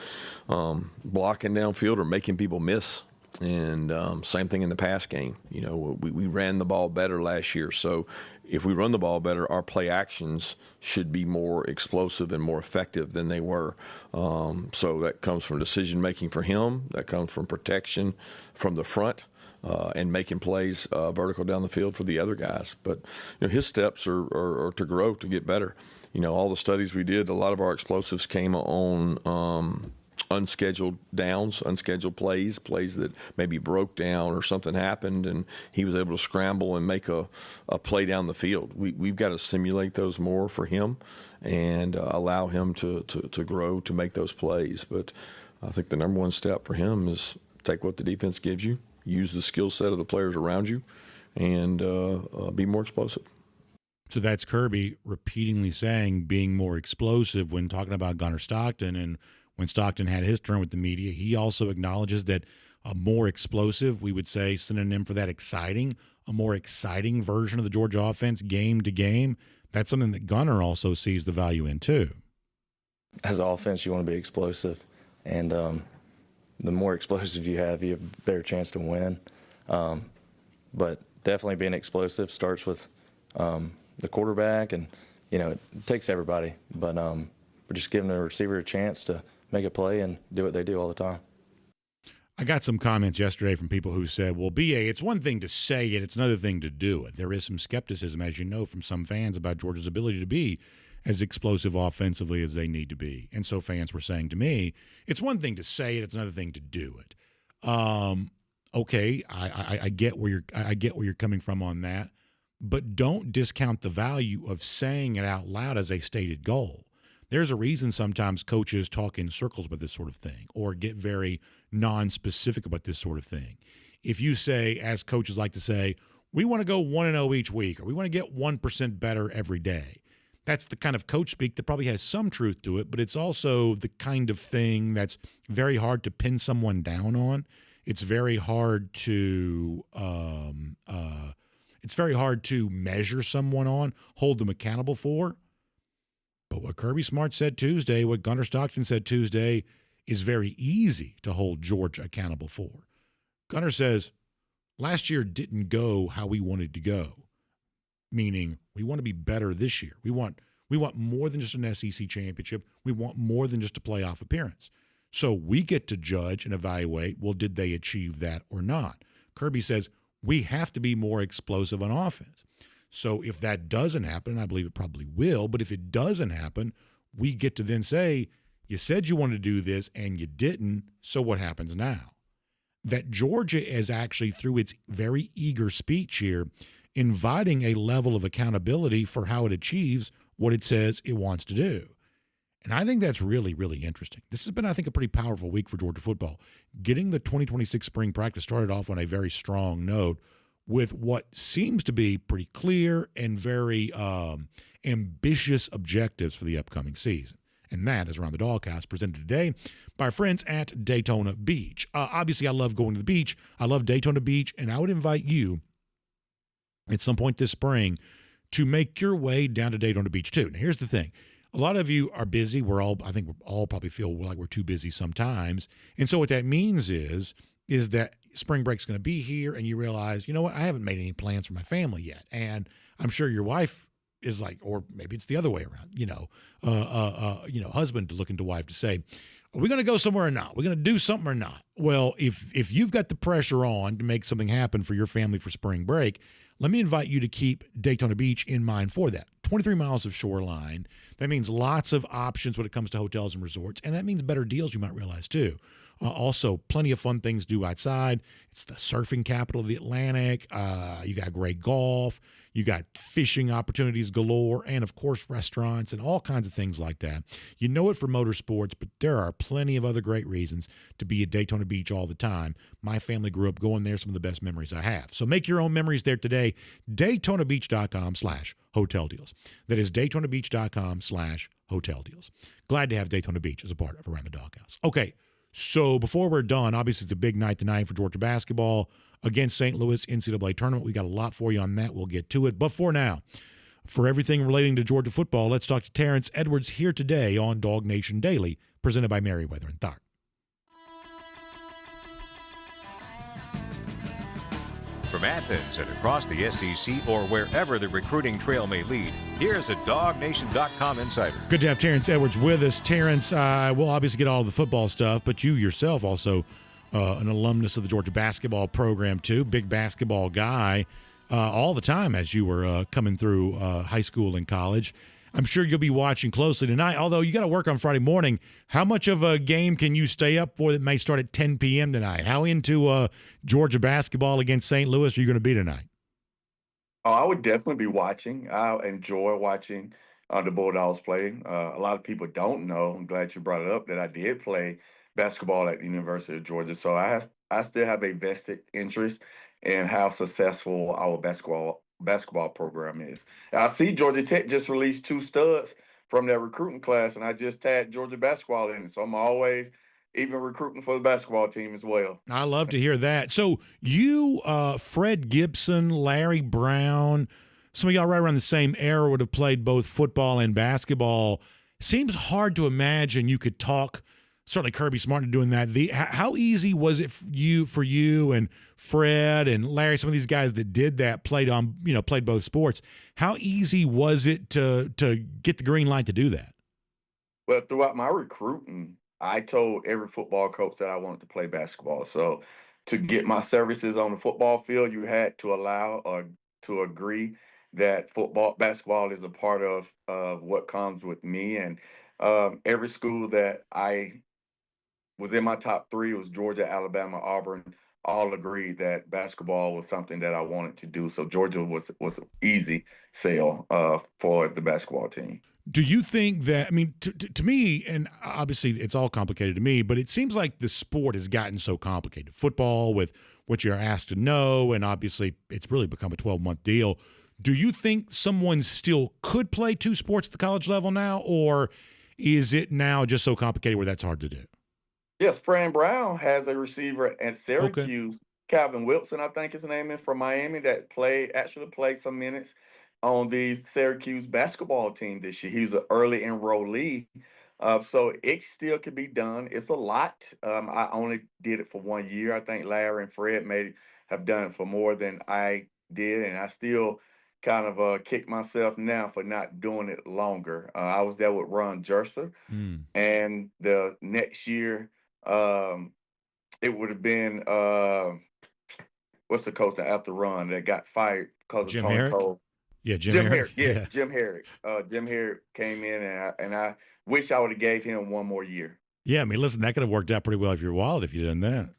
blocking downfield or making people miss. And same thing in the pass game. We ran the ball better last year. So if we run the ball better, our play actions should be more explosive and more effective than they were. So that comes from decision making for him. That comes from protection from the front and making plays vertical down the field for the other guys. But his steps are to grow, to get better. All the studies we did, a lot of our explosives came on unscheduled downs, unscheduled plays that maybe broke down or something happened, and he was able to scramble and make a play down the field. We've got to simulate those more for him and allow him to grow, to make those plays. But I think the number one step for him is take what the defense gives you, use the skill set of the players around you, and be more explosive. So that's Kirby repeatedly saying being more explosive when talking about Gunner Stockton. And when Stockton had his turn with the media, he also acknowledges that a more explosive, we would say synonym for that, exciting, a more exciting version of the Georgia offense game to game. That's something that Gunner also sees the value in too. As an offense, you want to be explosive, and the more explosive you have a better chance to win. But definitely being explosive starts with the quarterback, and it takes everybody. But we're just giving the receiver a chance to make a play and do what they do all the time. I got some comments yesterday from people who said, well, BA, it's one thing to say it, it's another thing to do it. There is some skepticism, as you know, from some fans about Georgia's ability to be as explosive offensively as they need to be. And so fans were saying to me, it's one thing to say it, it's another thing to do it. Okay, I get where you're coming from on that, but don't discount the value of saying it out loud as a stated goal. There's a reason sometimes coaches talk in circles about this sort of thing or get very non-specific about this sort of thing. If you say, as coaches like to say, we want to go 1-0 each week, or we want to get 1% better every day, that's the kind of coach speak that probably has some truth to it, but it's also the kind of thing that's very hard to pin someone down on. It's very hard to measure someone on, hold them accountable for. But what Kirby Smart said Tuesday, what Gunner Stockton said Tuesday, is very easy to hold Georgia accountable for. Gunner says, last year didn't go how we wanted to go, meaning we want to be better this year. We want more than just an SEC championship. We want more than just a playoff appearance. So we get to judge and evaluate, well, did they achieve that or not? Kirby says we have to be more explosive on offense. So if that doesn't happen, and I believe it probably will, but if it doesn't happen, we get to then say, you said you wanted to do this and you didn't, so what happens now? That Georgia is actually, through its very eager speech here, inviting a level of accountability for how it achieves what it says it wants to do. And I think that's really, really interesting. This has been, I think, a pretty powerful week for Georgia football. Getting the 2026 spring practice started off on a very strong note with what seems to be pretty clear and very ambitious objectives for the upcoming season. And that is Around the Doghouse, presented today by our friends at Daytona Beach. Obviously, I love going to the beach. I love Daytona Beach, and I would invite you at some point this spring to make your way down to Daytona Beach too. Now, here's the thing. A lot of you are busy. I think we all probably feel like we're too busy sometimes. And so what that means is that spring break's going to be here, and you realize, you know what, I haven't made any plans for my family yet. And I'm sure your wife is like, or maybe it's the other way around, husband looking to wife to say, are we going to go somewhere or not? We're going to do something or not? Well, if you've got the pressure on to make something happen for your family for spring break, let me invite you to keep Daytona Beach in mind for that. 23 miles of shoreline. That means lots of options when it comes to hotels and resorts, and that means better deals, you might realize, too. Also, plenty of fun things to do outside. It's the surfing capital of the Atlantic. You got great golf. You got fishing opportunities galore, and, of course, restaurants and all kinds of things like that. You know it for motorsports, but there are plenty of other great reasons to be at Daytona Beach all the time. My family grew up going there, some of the best memories I have. So make your own memories there today. DaytonaBeach.com/hotel deals. That is DaytonaBeach.com/hotel deals. Glad to have Daytona Beach as a part of Around the Doghouse. Okay, so before we're done, obviously it's a big night tonight for Georgia basketball against St. Louis NCAA tournament. We got a lot for you on that. We'll get to it. But for now, for everything relating to Georgia football, let's talk to Terrence Edwards here today on DawgNation Daily, presented by Merriweather and Tharp. From Athens and across the SEC or wherever the recruiting trail may lead, here's a DawgNation.com insider. Good to have Terrence Edwards with us. Terrence, we'll obviously get all the football stuff, but you yourself also an alumnus of the Georgia basketball program, too. Big basketball guy all the time as you were coming through high school and college. I'm sure you'll be watching closely tonight, although you got to work on Friday morning. How much of a game can you stay up for that may start at 10 p.m. tonight? How into Georgia basketball against St. Louis are you going to be tonight? Oh, I would definitely be watching. I enjoy watching the Bulldogs play. A lot of people don't know, I'm glad you brought it up, that I did play basketball at the University of Georgia. So I still have a vested interest in how successful our basketball program is. I see Georgia Tech just released 2 studs from their recruiting class, and I just tagged Georgia basketball in it. So I'm always even recruiting for the basketball team as well. I love to hear that. So you, Fred Gibson, Larry Brown, some of y'all right around the same era would have played both football and basketball. Seems hard to imagine you could talk, certainly Kirby Smart into doing that. How easy was it for you and Fred and Larry, some of these guys that did that, played both sports? How easy was it to get the green light to do that? Well, throughout my recruiting, I told every football coach that I wanted to play basketball. So to get my services on the football field, you had to allow or to agree that basketball is a part of what comes with me. And every school that I was in my top three was Georgia, Alabama, Auburn. All agreed that basketball was something that I wanted to do. So Georgia was an easy sale for the basketball team. Do you think that, I mean, to me, and obviously it's all complicated to me, but it seems like the sport has gotten so complicated. Football with what you're asked to know, and obviously it's really become a 12-month deal. Do you think someone still could play two sports at the college level now, or is it now just so complicated where that's hard to do? Yes, Fran Brown has a receiver at Okay. Syracuse, Calvin Wilson, I think his name is, from Miami, that actually played some minutes on the Syracuse basketball team this year. He was an early enrollee. So it still could be done. It's a lot. I only did it for 1 year. I think Larry and Fred may have done it for more than I did, and I still kind of kick myself now for not doing it longer. I was there with Ron Jerser, Mm. and the next year um, it would have been what's the coach that after Ron that got fired because of Jim Tony Herrick? Cole? Yeah, Jim Jim Herrick. Herrick, yes, Yeah. Jim Herrick. Jim Herrick came in, and I wish I would have gave him one more year. Yeah, I mean, listen, that could have worked out pretty well if you're wild if you done that.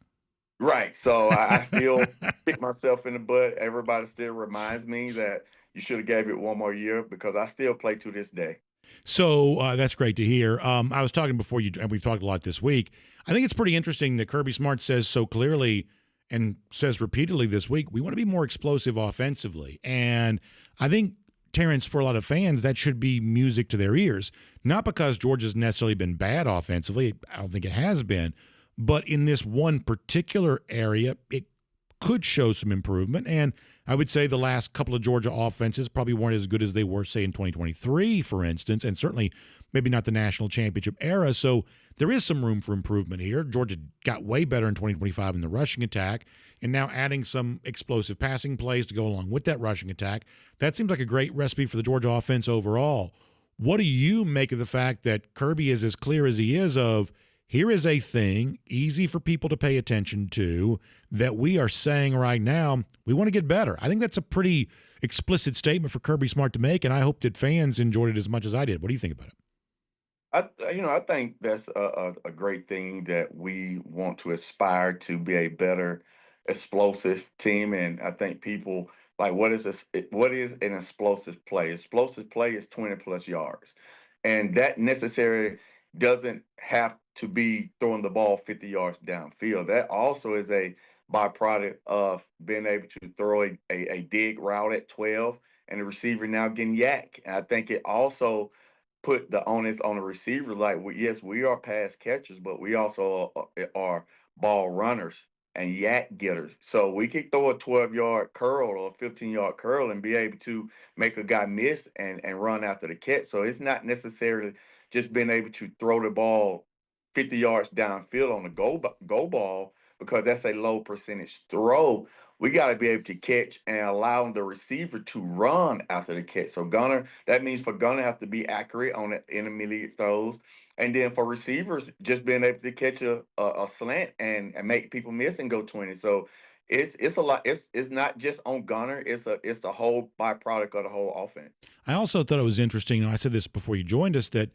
Right. So I still kick myself in the butt. Everybody still reminds me that you should have gave it one more year because I still play to this day. So that's great to hear. I was talking before you, and we've talked a lot this week. I think it's pretty interesting that Kirby Smart says so clearly and says repeatedly this week, we want to be more explosive offensively. And I think, Terrence, for a lot of fans, that should be music to their ears. Not because Georgia's necessarily been bad offensively. I don't think it has been. But in this one particular area, it could show some improvement. And I would say the last couple of Georgia offenses probably weren't as good as they were, say, in 2023, for instance, and certainly maybe not the national championship era. So there is some room for improvement here. Georgia got way better in 2025 in the rushing attack, and now adding some explosive passing plays to go along with that rushing attack. That seems like a great recipe for the Georgia offense overall. What do you make of the fact that Kirby is as clear as he is of, here is a thing easy for people to pay attention to that we are saying right now, we want to get better. I think that's a pretty explicit statement for Kirby Smart to make, and I hope that fans enjoyed it as much as I did. What do you think about it? I think that's a great thing that we want to aspire to be a better explosive team. And I think people like what is an explosive play? Explosive play is 20 plus yards. And that necessarily doesn't have to be throwing the ball 50 yards downfield. That also is a byproduct of being able to throw a dig route at 12 and the receiver now getting yak. And I think it also put the onus on the receiver. Like, yes, we are pass catchers, but we also are ball runners and yak getters. So we could throw a 12-yard curl or a 15-yard curl and be able to make a guy miss and run after the catch. So it's not necessarily just being able to throw the ball 50 yards downfield on the go ball because that's a low percentage throw. We got to be able to catch and allow the receiver to run after the catch. So that means for Gunner have to be accurate on the intermediate throws. And then for receivers, just being able to catch a slant and make people miss and go 20. So it's a lot. It's not just on Gunner. It's the whole byproduct of the whole offense. I also thought it was interesting, and I said this before you joined us, that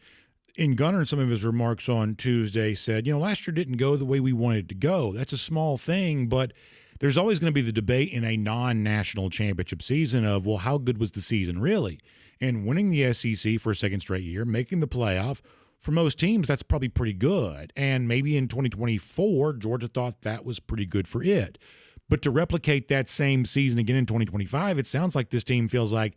in Gunner, in some of his remarks on Tuesday, said, last year didn't go the way we wanted it to go. That's a small thing, but there's always going to be the debate in a non-national championship season of, well, how good was the season really? And winning the SEC for a second straight year, making the playoff, for most teams, that's probably pretty good. And maybe in 2024, Georgia thought that was pretty good for it. But to replicate that same season again in 2025, it sounds like this team feels like,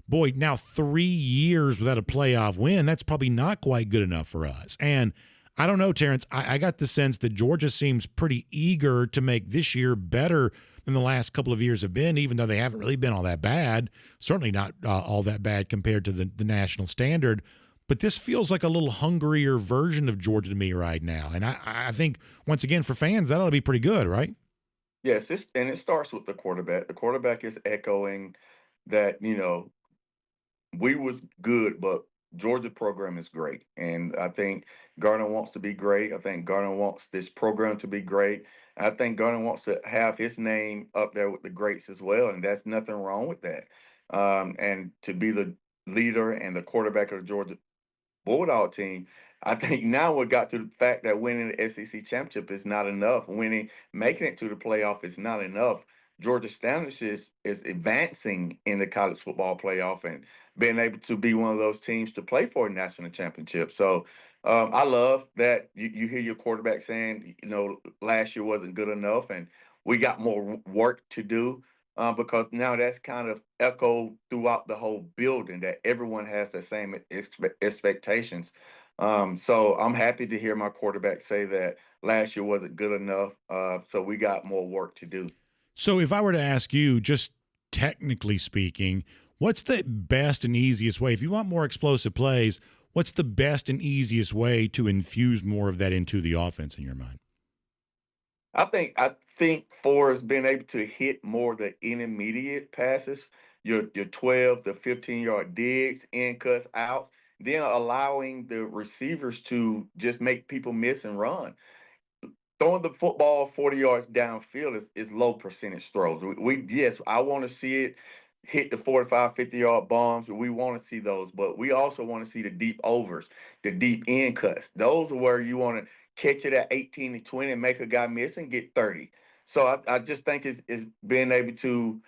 boy, now 3 years without a playoff win, that's probably not quite good enough for us. And I don't know, Terrence, I got the sense that Georgia seems pretty eager to make this year better than the last couple of years have been, even though they haven't really been all that bad, certainly not all that bad compared to the national standard. But this feels like a little hungrier version of Georgia to me right now. And I think, once again, for fans, that ought to be pretty good, right? Yes, and it starts with the quarterback. The quarterback is echoing that, we was good, but Georgia program is great. And I think Garner wants to be great. I think Garner wants this program to be great. I think Garner wants to have his name up there with the greats as well. And that's nothing wrong with that. and to be the leader and the quarterback of the Georgia Bulldog team. I think now we got to the fact that winning the SEC championship is not enough. Making it to the playoff is not enough. Georgia Standish is advancing in the college football playoff and being able to be one of those teams to play for a national championship. So I love that you hear your quarterback saying, last year wasn't good enough and we got more work to do, because now that's kind of echoed throughout the whole building that everyone has the same expectations. So I'm happy to hear my quarterback say that last year wasn't good enough. So we got more work to do. So if I were to ask you, just technically speaking, what's the best and easiest way? If you want more explosive plays, what's the best and easiest way to infuse more of that into the offense in your mind? I think for us being able to hit more of the intermediate passes, your 12 to 15-yard digs, in cuts, outs, then allowing the receivers to just make people miss and run. Throwing the football 40 yards downfield is low percentage throws. Yes, I want to see it hit the 45, 50-yard bombs. We want to see those, but we also want to see the deep overs, the deep end cuts. Those are where you want to catch it at 18 to 20 and make a guy miss and get 30. So I just think it's being able to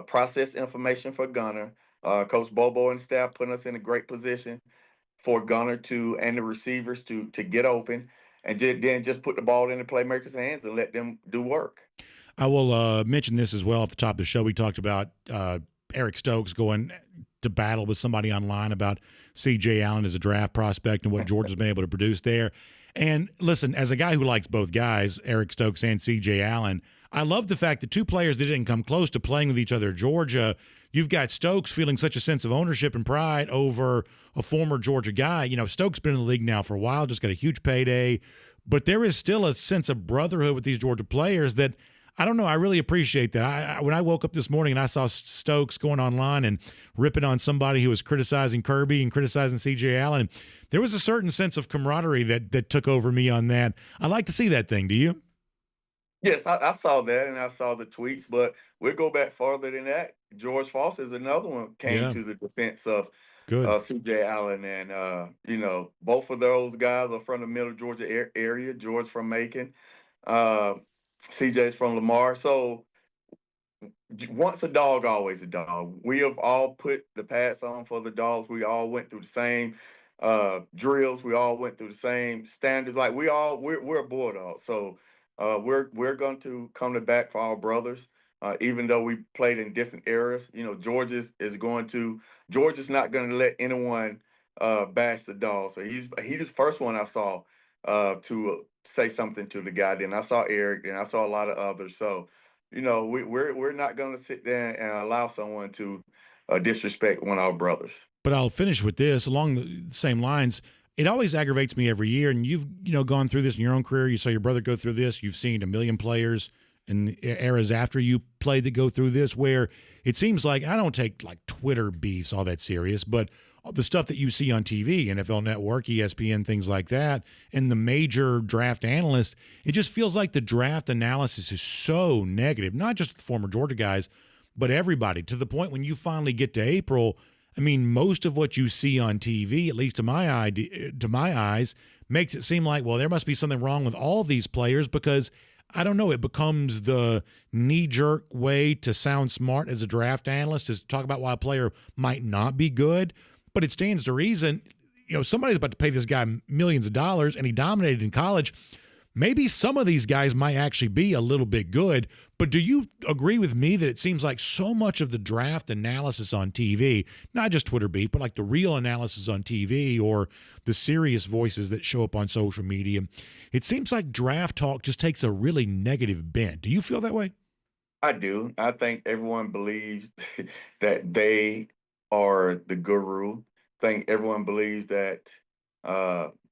process information for Gunner. Coach Bobo and staff putting us in a great position for Gunner and the receivers to get open, and then just put the ball in the playmakers' hands and let them do work. I will mention this as well at the top of the show. We talked about Eric Stokes going to battle with somebody online about C.J. Allen as a draft prospect and what Georgia's been able to produce there. And listen, as a guy who likes both guys, Eric Stokes and C.J. Allen, I love the fact that two players that didn't come close to playing with each other at Georgia, you've got Stokes feeling such a sense of ownership and pride over a former Georgia guy. Stokes been in the league now for a while, just got a huge payday, but there is still a sense of brotherhood with these Georgia players that I don't know. I really appreciate that. When I woke up this morning and I saw Stokes going online and ripping on somebody who was criticizing Kirby and criticizing C.J. Allen, there was a certain sense of camaraderie that took over me on that. I like to see that thing. Do you? Yes, I saw that and I saw the tweets, but we'll go back farther than that. George Foster is another one came Yeah. to the defense of Good. C.J. Allen, and both of those guys are from the Middle Georgia area. George from Macon, uh, C.J.'s from Lamar. So once a dog, always a dog. We have all put the pads on for the dogs. We all went through the same drills. We all went through the same standards. Like we're a bulldog. So we're going to come to bat for our brothers. Even though we played in different eras, Georgia's not going to let anyone bash the dog. So he's the first one I saw to say something to the guy. Then I saw Eric, and I saw a lot of others. So we're not going to sit there and allow someone to disrespect one of our brothers. But I'll finish with this along the same lines. It always aggravates me every year, and you've gone through this in your own career. You saw your brother go through this. You've seen a million players in the eras after you played that go through this, where it seems like I don't take like Twitter beefs all that serious, but the stuff that you see on TV, NFL Network, ESPN, things like that, and the major draft analysts, it just feels like the draft analysis is so negative, not just the former Georgia guys, but everybody, to the point when you finally get to April. I mean, most of what you see on TV, at least to my eyes, makes it seem like, well, there must be something wrong with all these players because, I don't know, it becomes the knee-jerk way to sound smart as a draft analyst is to talk about why a player might not be good. But it stands to reason, somebody's about to pay this guy millions of dollars and he dominated in college. Maybe some of these guys might actually be a little bit good, but do you agree with me that it seems like so much of the draft analysis on TV, not just Twitter beat, but like the real analysis on TV or the serious voices that show up on social media, it seems like draft talk just takes a really negative bent. Do you feel that way? I do. I think everyone believes that they are the guru. I think everyone believes that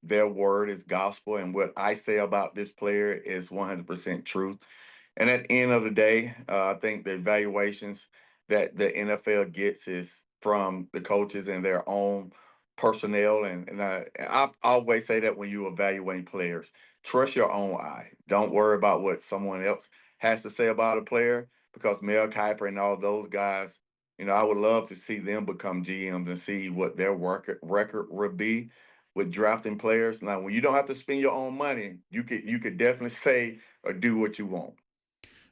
their word is gospel, and what I say about this player is 100% truth. And at the end of the day, I think the evaluations that the NFL gets is from the coaches and their own personnel. And I always say that when you evaluate players, trust your own eye. Don't worry about what someone else has to say about a player, because Mel Kiper and all those guys I would love to see them become GMs and see what their record would be with drafting players. Now, when you don't have to spend your own money, you could definitely say or do what you want.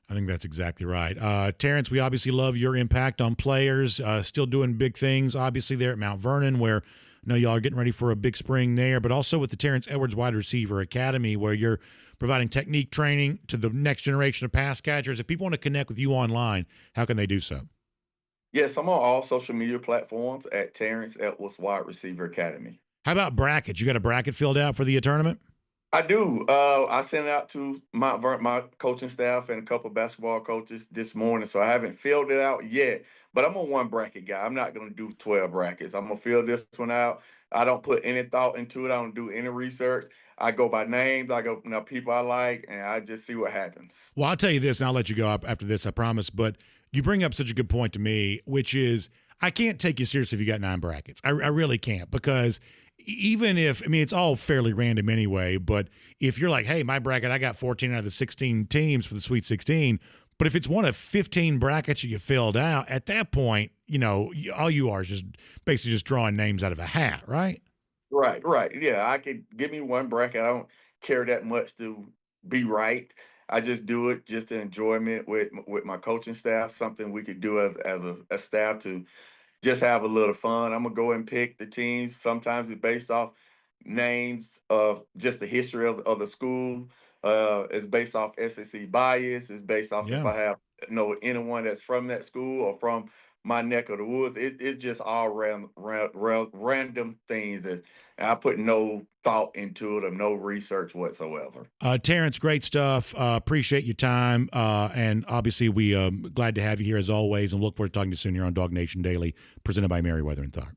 I think that's exactly right. Terrence, we obviously love your impact on players, still doing big things, obviously, there at Mount Vernon, where I know y'all are getting ready for a big spring there, but also with the Terrence Edwards Wide Receiver Academy, where you're providing technique training to the next generation of pass catchers. If people want to connect with you online, how can they do so? Yes, I'm on all social media platforms at Terrence Edwards Wide Receiver Academy. How about brackets? You got a bracket filled out for the tournament? I do. I sent it out to my coaching staff and a couple of basketball coaches this morning, so I haven't filled it out yet. But I'm a one bracket guy. I'm not going to do 12 brackets. I'm going to fill this one out. I don't put any thought into it. I don't do any research. I go by names. I go people I like, and I just see what happens. Well, I'll tell you this, and I'll let you go up after this, I promise. But you bring up such a good point to me, which is I can't take you seriously if you got 9 brackets. I really can't, because even if, it's all fairly random anyway, but if you're like, hey, my bracket, I got 14 out of the 16 teams for the Sweet 16, but if it's one of 15 brackets you filled out, at that point, all you are is just basically just drawing names out of a hat, right? Right. Yeah, I could give me one bracket. I don't care that much to be right. I just do it just to enjoyment with my coaching staff, something we could do as a staff to just have a little fun. I'm gonna go and pick the teams. Sometimes it's based off names of just the history of the school. It's based off SEC bias. It's based off if I have anyone that's from that school or from my neck of the woods. It's just all random things that I put no thought into it or no research whatsoever. Terrence, great stuff. Appreciate your time. And obviously, we glad to have you here as always, and look forward to talking to you soon here on DawgNation Daily, presented by Merriweather and Tharp.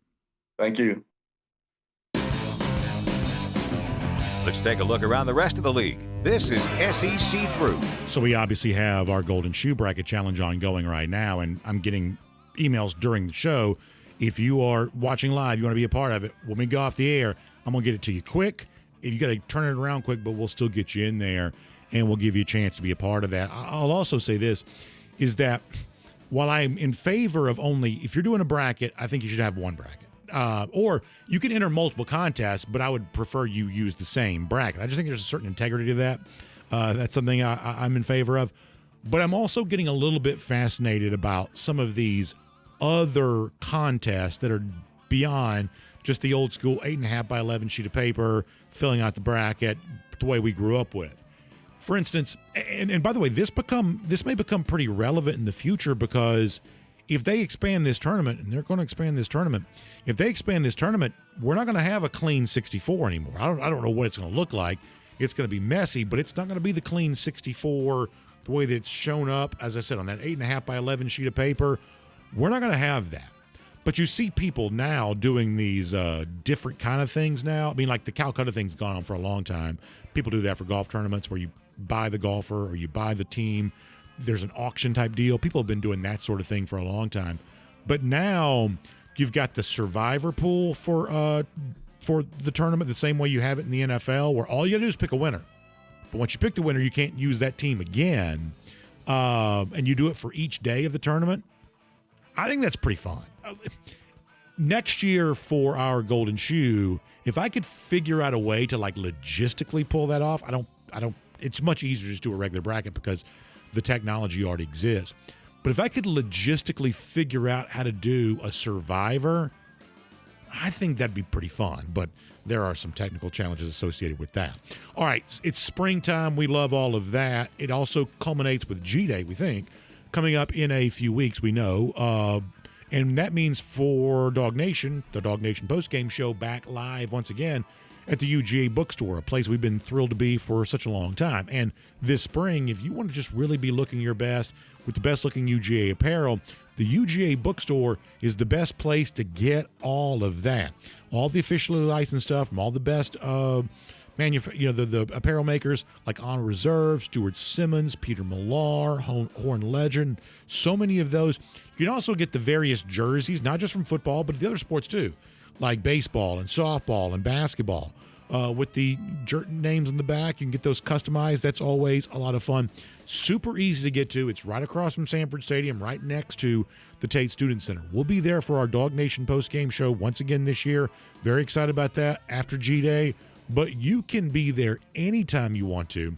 Thank you. Let's take a look around the rest of the league. This is SEC Through. So we obviously have our Golden Shoe Bracket Challenge ongoing right now, and I'm getting emails during the show. If you are watching live, you want to be a part of it, when we go off the air, I'm going to get it to you quick. You got to turn it around quick, but we'll still get you in there, and we'll give you a chance to be a part of that. I'll also say this, is that while I'm in favor of only, if you're doing a bracket, I think you should have one bracket. Or you can enter multiple contests, but I would prefer you use the same bracket. I just think there's a certain integrity to that. That's something I'm in favor of. But I'm also getting a little bit fascinated about some of these other contests that are beyond just the old school 8.5 by 11 sheet of paper, filling out the bracket the way we grew up with. For instance, and by the way, this may become pretty relevant in the future, because if they expand this tournament, and they're going to expand this tournament, if they expand this tournament, we're not going to have a clean 64 anymore. I don't know what it's going to look like. It's going to be messy, but it's not going to be the clean 64 the way that it's shown up, as I said, on that 8.5 by 11 sheet of paper. We're not going to have that. But you see people now doing these different kind of things now. Like the Calcutta thing's gone on for a long time. People do that for golf tournaments where you buy the golfer or you buy the team. There's an auction type deal. People have been doing that sort of thing for a long time. But now you've got the survivor pool for the tournament, the same way you have it in the NFL, where all you got to do is pick a winner. But once you pick the winner, you can't use that team again. And you do it for each day of the tournament. I think that's pretty fun. Next year for our Golden Shoe, if I could figure out a way to logistically pull that off, I don't. It's much easier to just do a regular bracket because the technology already exists. But if I could logistically figure out how to do a survivor, I think that'd be pretty fun. But there are some technical challenges associated with that. All right, it's springtime. We love all of that. It also culminates with G-Day, we think, coming up in a few weeks, we know. And that means for DawgNation, the DawgNation postgame show, back live once again at the UGA bookstore, a place we've been thrilled to be for such a long time. And this spring, if you want to just really be looking your best with the best looking UGA apparel, the UGA bookstore is the best place to get all of that. All the officially licensed stuff from all the best the apparel makers like On Reserve, Stuart Simmons, Peter Millar, Horn Legend, so many of those. You can also get the various jerseys, not just from football, but the other sports too, like baseball and softball and basketball. with the names in the back. You can get those customized. That's always a lot of fun. Super easy to get to. It's right across from Sanford Stadium, right next to the Tate Student Center. We'll be there for our DawgNation postgame show once again this year. Very excited about that after G-Day. But you can be there anytime you want to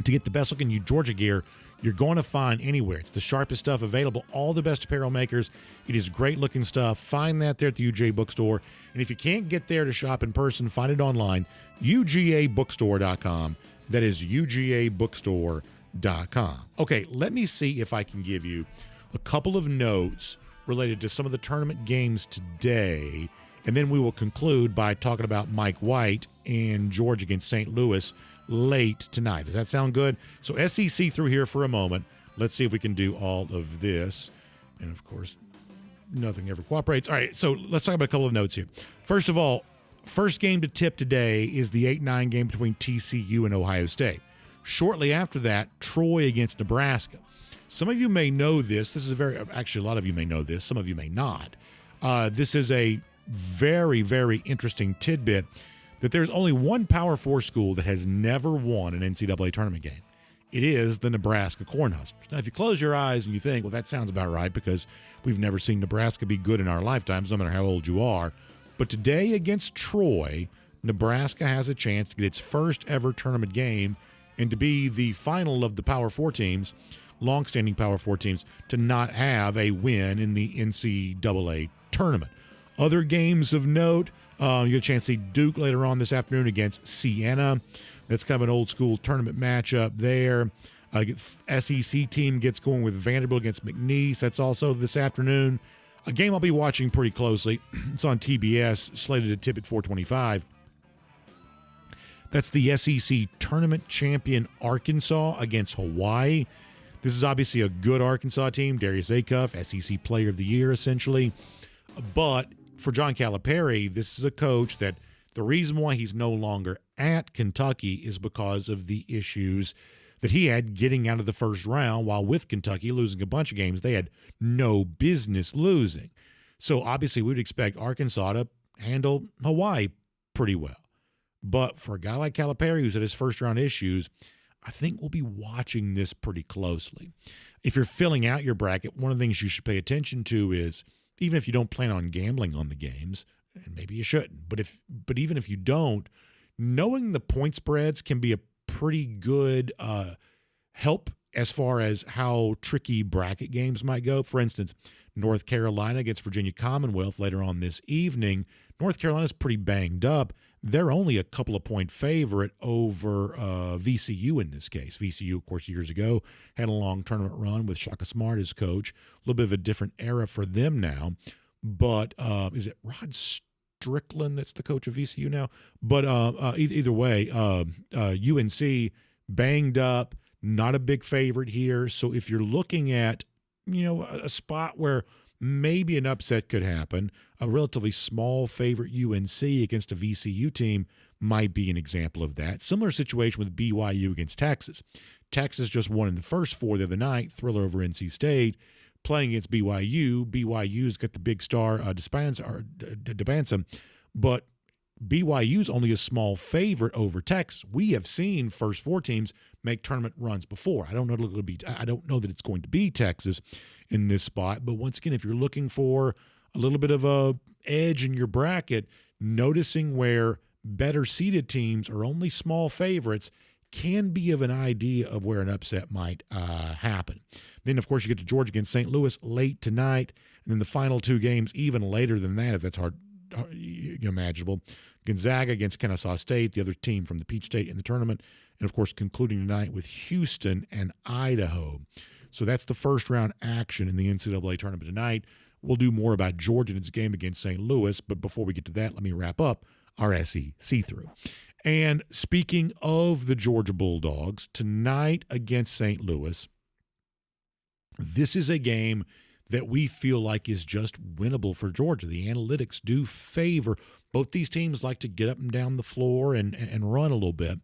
get the best looking Georgia gear you're going to find anywhere. It's the sharpest stuff available, all the best apparel makers. It is great looking stuff. Find that there at the UGA bookstore. And if you can't get there to shop in person, find it online, UGAbookstore.com. That is UGAbookstore.com. Okay, let me see if I can give you a couple of notes related to some of the tournament games today, and then we will conclude by talking about Mike White and Georgia against St. Louis late tonight. Does that sound good? So SEC through here for a moment. Let's see if we can do all of this. And, of course, nothing ever cooperates. All right, so let's talk about a couple of notes here. First of all, first game to tip today is the 8-9 game between TCU and Ohio State. Shortly after that, Troy against Nebraska. Some of you may know this. Actually, a lot of you may know this. Some of you may not. This is a very, very interesting tidbit that there's only one Power 4 school that has never won an NCAA tournament game. It is the Nebraska Cornhuskers. Now, if you close your eyes and you think, well, that sounds about right because we've never seen Nebraska be good in our lifetimes, no matter how old you are. But today against Troy, Nebraska has a chance to get its first ever tournament game and to be the final of the Power 4 teams, longstanding Power 4 teams, to not have a win in the NCAA tournament. Other games of note, you get a chance to see Duke later on this afternoon against Siena. That's kind of an old school tournament matchup there. SEC team gets going with Vanderbilt against McNeese. That's also this afternoon. A game I'll be watching pretty closely. It's on TBS, slated to tip at 4:25. That's the SEC tournament champion Arkansas against Hawaii. This is obviously a good Arkansas team. Darius Acuff, SEC Player of the Year, essentially. But for John Calipari, this is a coach that the reason why he's no longer at Kentucky is because of the issues that he had getting out of the first round, while with Kentucky losing a bunch of games they had no business losing. So obviously we'd expect Arkansas to handle Hawaii pretty well. But for a guy like Calipari who's at his first round issues, I think we'll be watching this pretty closely. If you're filling out your bracket, one of the things you should pay attention to is, even if you don't plan on gambling on the games, and maybe you shouldn't, but even if you don't, knowing the point spreads can be a pretty good help as far as how tricky bracket games might go. For instance, North Carolina against Virginia Commonwealth later on this evening. North Carolina's pretty banged up. They're only a couple of point favorite over VCU in this case. VCU, of course, years ago had a long tournament run with Shaka Smart as coach. A little bit of a different era for them now. But is it Rod Strickland that's the coach of VCU now? But either way, UNC banged up, not a big favorite here. So if you're looking at, a spot where maybe an upset could happen, a relatively small favorite UNC against a VCU team might be an example of that. Similar situation with BYU against Texas. Texas just won in the first four the other night, thriller over NC State. Playing against BYU, BYU's got the big star DeBanson, but BYU's only a small favorite over Texas. We have seen first four teams make tournament runs before. I don't know that it's going to be Texas in this spot, but once again, if you're looking for a little bit of a edge in your bracket, noticing where better seeded teams are only small favorites can be of an idea of where an upset might happen. Then, of course, you get to Georgia against St. Louis late tonight, and then the final two games even later than that, if that's hard imaginable. Gonzaga against Kennesaw State, the other team from the Peach State in the tournament, and, of course, concluding tonight with Houston and Idaho. So that's the first round action in the NCAA tournament tonight. We'll do more about Georgia and its game against St. Louis, but before we get to that, let me wrap up our SEC see-through. And speaking of the Georgia Bulldogs, tonight against St. Louis, this is a game that we feel like is just winnable for Georgia. The analytics do favor both these teams, like to get up and down the floor and run a little bit.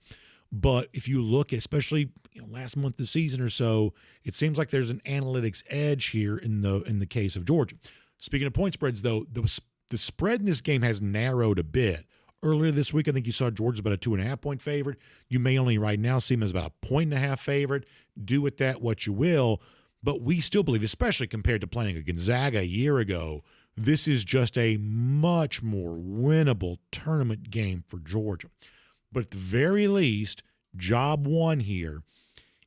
But if you look, especially last month of the season or so, it seems like there's an analytics edge here in the case of Georgia. Speaking of point spreads, though, the spread in this game has narrowed a bit. Earlier this week, I think you saw Georgia's about a 2.5-point favorite. You may only right now see them as about a 1.5 favorite. Do with that what you will. But we still believe, especially compared to playing a Gonzaga a year ago, this is just a much more winnable tournament game for Georgia. But at the very least, job one here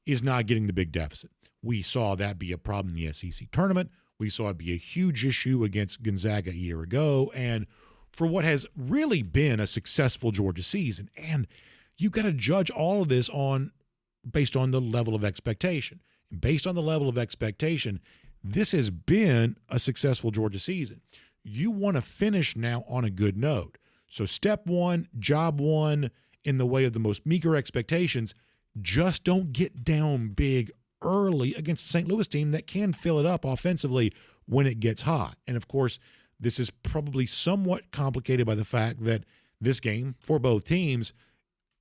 is not getting the big deficit. We saw that be a problem in the SEC tournament. We saw it be a huge issue against Gonzaga a year ago. And for what has really been a successful Georgia season. And you got to judge all of this based on the level of expectation. And based on the level of expectation, this has been a successful Georgia season. You want to finish now on a good note. So step one, job one, in the way of the most meager expectations, just don't get down big early against the St. Louis team that can fill it up offensively when it gets hot. And, of course, this is probably somewhat complicated by the fact that this game for both teams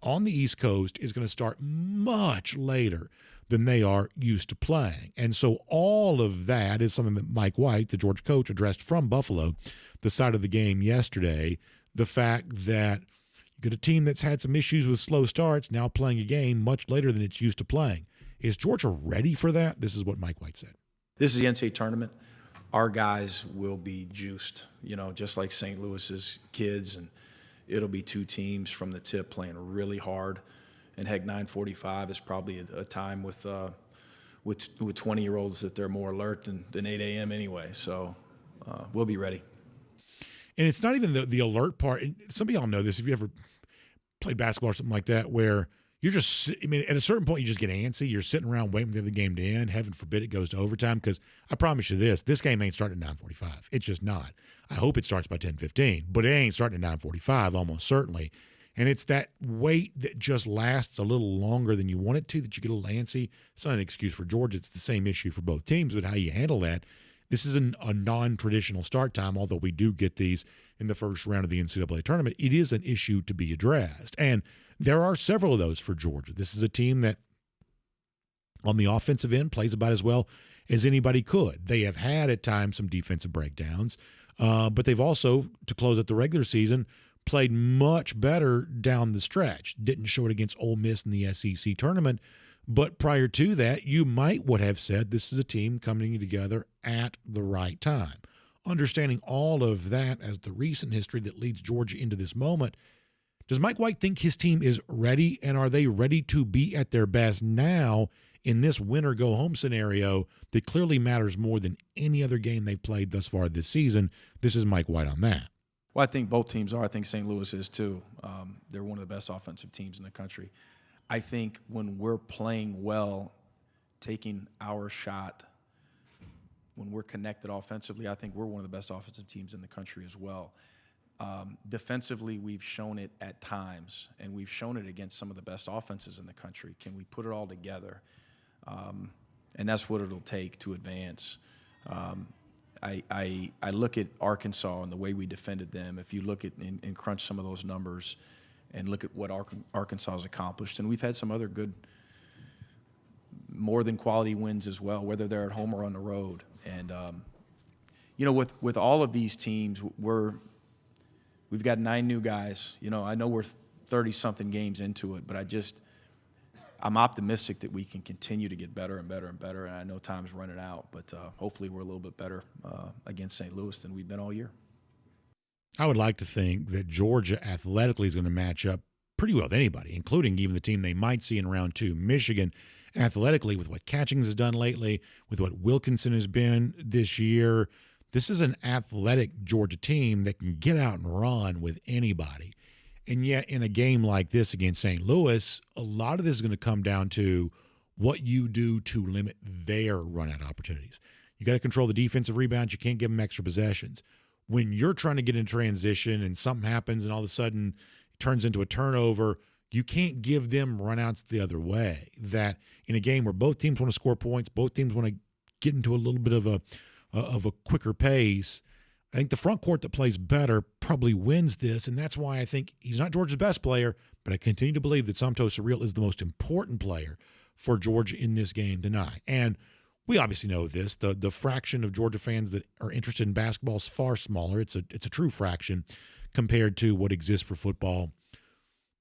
on the East Coast is going to start much later than they are used to playing. And so all of that is something that Mike White, the Georgia coach, addressed from Buffalo, the side of the game yesterday. The fact that you get a team that's had some issues with slow starts now playing a game much later than it's used to playing. Is Georgia ready for that? This is what Mike White said. This is the NCAA tournament. Our guys will be juiced, just like St. Louis's kids, and it'll be two teams from the tip playing really hard. And heck, 9:45 is probably a time with 20-year-olds that they're more alert than 8 a.m. anyway. So we'll be ready. And it's not even the alert part. And some of y'all know this if you ever played basketball or something like that, where you're just, at a certain point you just get antsy. You're sitting around waiting for the game to end. Heaven forbid it goes to overtime, because I promise you this game ain't starting at 9:45. It's just not. I hope it starts by 10:15, but it ain't starting at 9:45 almost certainly. And it's that wait that just lasts a little longer than you want it to that you get a little antsy. It's not an excuse for Georgia. It's the same issue for both teams, but how you handle that. This is a non-traditional start time, although we do get these in the first round of the NCAA tournament. It is an issue to be addressed. And there are several of those for Georgia. This is a team that on the offensive end plays about as well as anybody could. They have had at times some defensive breakdowns, but they've also, to close out the regular season, played much better down the stretch. Didn't show it against Ole Miss in the SEC tournament, but prior to that, you would have said this is a team coming together at the right time. Understanding all of that as the recent history that leads Georgia into this moment, does Mike White think his team is ready, and are they ready to be at their best now in this win-or-go-home scenario that clearly matters more than any other game they've played thus far this season? This is Mike White on that. Well, I think both teams are. I think St. Louis is too. They're one of the best offensive teams in the country. I think when we're playing well, taking our shot, when we're connected offensively, I think we're one of the best offensive teams in the country as well. Defensively, we've shown it at times, and we've shown it against some of the best offenses in the country. Can we put it all together? And that's what it'll take to advance. I look at Arkansas and the way we defended them. If you look at and crunch some of those numbers and look at what Arkansas has accomplished, and we've had some other good, more than quality wins as well, whether they're at home or on the road. And with all of these teams, we've got 9 new guys. I know we're 30-something games into it, but I'm optimistic that we can continue to get better and better and better, and I know time's running out, but hopefully we're a little bit better against St. Louis than we've been all year. I would like to think that Georgia athletically is going to match up pretty well with anybody, including even the team they might see in round 2. Michigan, athletically, with what Catchings has done lately, with what Wilkinson has been this year, this is an athletic Georgia team that can get out and run with anybody. And yet in a game like this against St. Louis, a lot of this is going to come down to what you do to limit their run-out opportunities. You got to control the defensive rebounds. You can't give them extra possessions. When you're trying to get in transition and something happens and all of a sudden it turns into a turnover, you can't give them run-outs the other way. That in a game where both teams want to score points, both teams want to get into a little bit of a quicker pace, I think the front court that plays better probably wins this, and that's why I think he's not Georgia's best player, but I continue to believe that Santos Surreal is the most important player for Georgia in this game tonight. And we obviously know this. The fraction of Georgia fans that are interested in basketball is far smaller. It's a true fraction compared to what exists for football.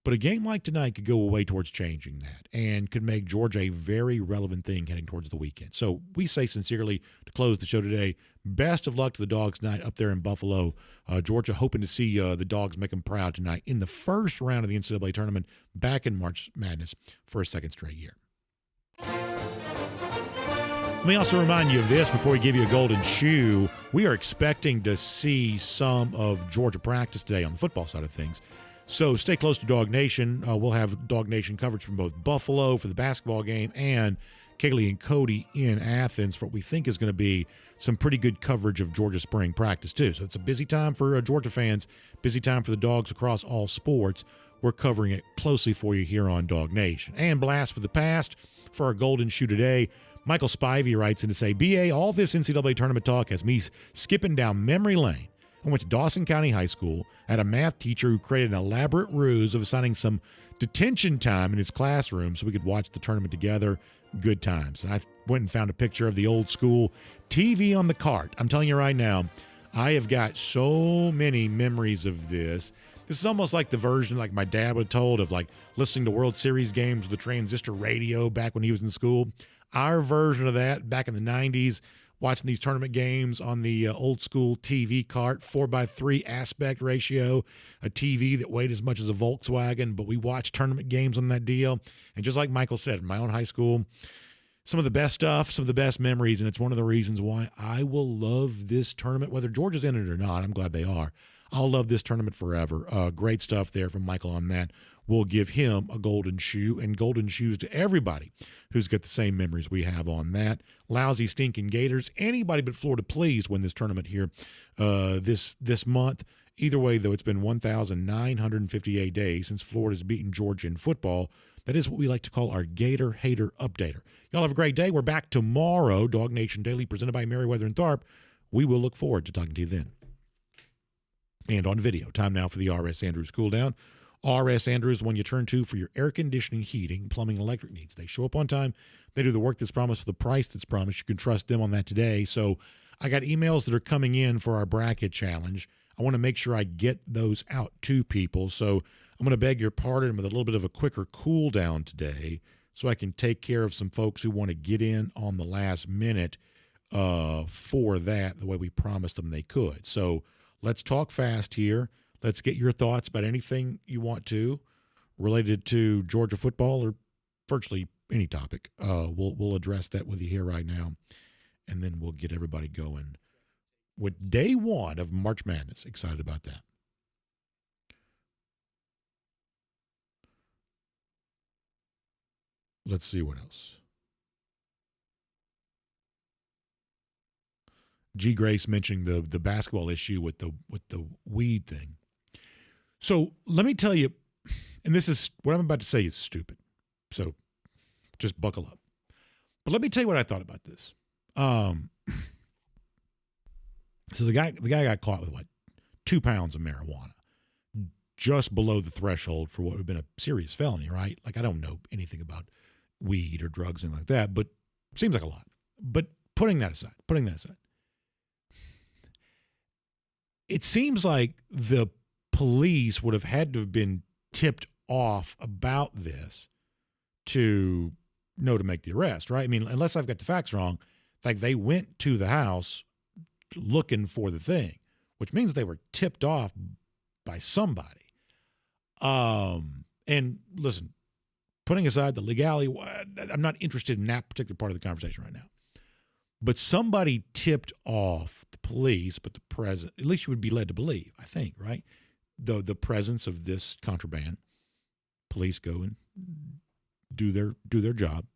But a game like tonight could go away towards changing that and could make Georgia a very relevant thing heading towards the weekend. So we say sincerely to close the show today, best of luck to the Dogs tonight up there in Buffalo. Georgia hoping to see the Dogs make them proud tonight in the first round of the NCAA tournament back in March Madness for a second straight year. Let me also remind you of this before we give you a golden shoe. We are expecting to see some of Georgia practice today on the football side of things. So stay close to DawgNation. We'll have DawgNation coverage from both Buffalo for the basketball game and Kaylee and Cody in Athens for what we think is going to be some pretty good coverage of Georgia spring practice too. So it's a busy time for Georgia fans, busy time for the Dogs across all sports. We're covering it closely for you here on DawgNation. And blast for the past for our golden shoe today. Michael Spivey writes in to say, BA, all this NCAA tournament talk has me skipping down memory lane. I went to Dawson County High School. I had a math teacher who created an elaborate ruse of assigning some detention time in his classroom so we could watch the tournament together. Good times. And I went and found a picture of the old school TV on the cart. I'm telling you right now, I have got so many memories of this. This is almost like the version like my dad would have told of like listening to World Series games with the transistor radio back when he was in school. Our version of that back in the 90s, watching these tournament games on the old school TV cart, 4x3 aspect ratio, a TV that weighed as much as a Volkswagen, but we watched tournament games on that deal. And just like Michael said, in my own high school, some of the best stuff, some of the best memories, and it's one of the reasons why I will love this tournament, whether Georgia's in it or not. I'm glad they are. I'll love this tournament forever. Great stuff there from Michael on that. We'll give him a golden shoe and golden shoes to everybody who's got the same memories we have on that. Lousy, stinking Gators. Anybody but Florida, please win this tournament here this month. Either way, though, it's been 1,958 days since Florida's beaten Georgia in football. That is what we like to call our Gator Hater Updater. Y'all have a great day. We're back tomorrow. DawgNation Daily, presented by Merriweather and Tharp. We will look forward to talking to you then. And on video, time now for the R.S. Andrews Cooldown. R.S. Andrews, when you turn to for your air conditioning, heating, plumbing, electric needs. They show up on time. They do the work that's promised for the price that's promised. You can trust them on that today. So I got emails that are coming in for our bracket challenge. I want to make sure I get those out to people. So I'm going to beg your pardon with a little bit of a quicker cool down today so I can take care of some folks who want to get in on the last minute for that the way we promised them they could. So let's talk fast here. Let's get your thoughts about anything you want to related to Georgia football or virtually any topic. We'll address that with you here right now, and then we'll get everybody going with day one of March Madness. Excited about that. Let's see what else. G. Grace mentioning the basketball issue with the weed thing. So let me tell you, and this is what I'm about to say is stupid. So just buckle up. But let me tell you what I thought about this. So the guy got caught with 2 pounds of marijuana, just below the threshold for what would have been a serious felony, right? Like I don't know anything about weed or drugs and like that, but it seems like a lot. But putting that aside, it seems like the police would have had to have been tipped off about this to know to make the arrest, right? I mean, unless I've got the facts wrong, like they went to the house looking for the thing, which means they were tipped off by somebody. And listen, putting aside the legality, I'm not interested in that particular part of the conversation right now. But somebody tipped off the police, but at least you would be led to believe, I think, right? The presence of this contraband. Police go and do their job.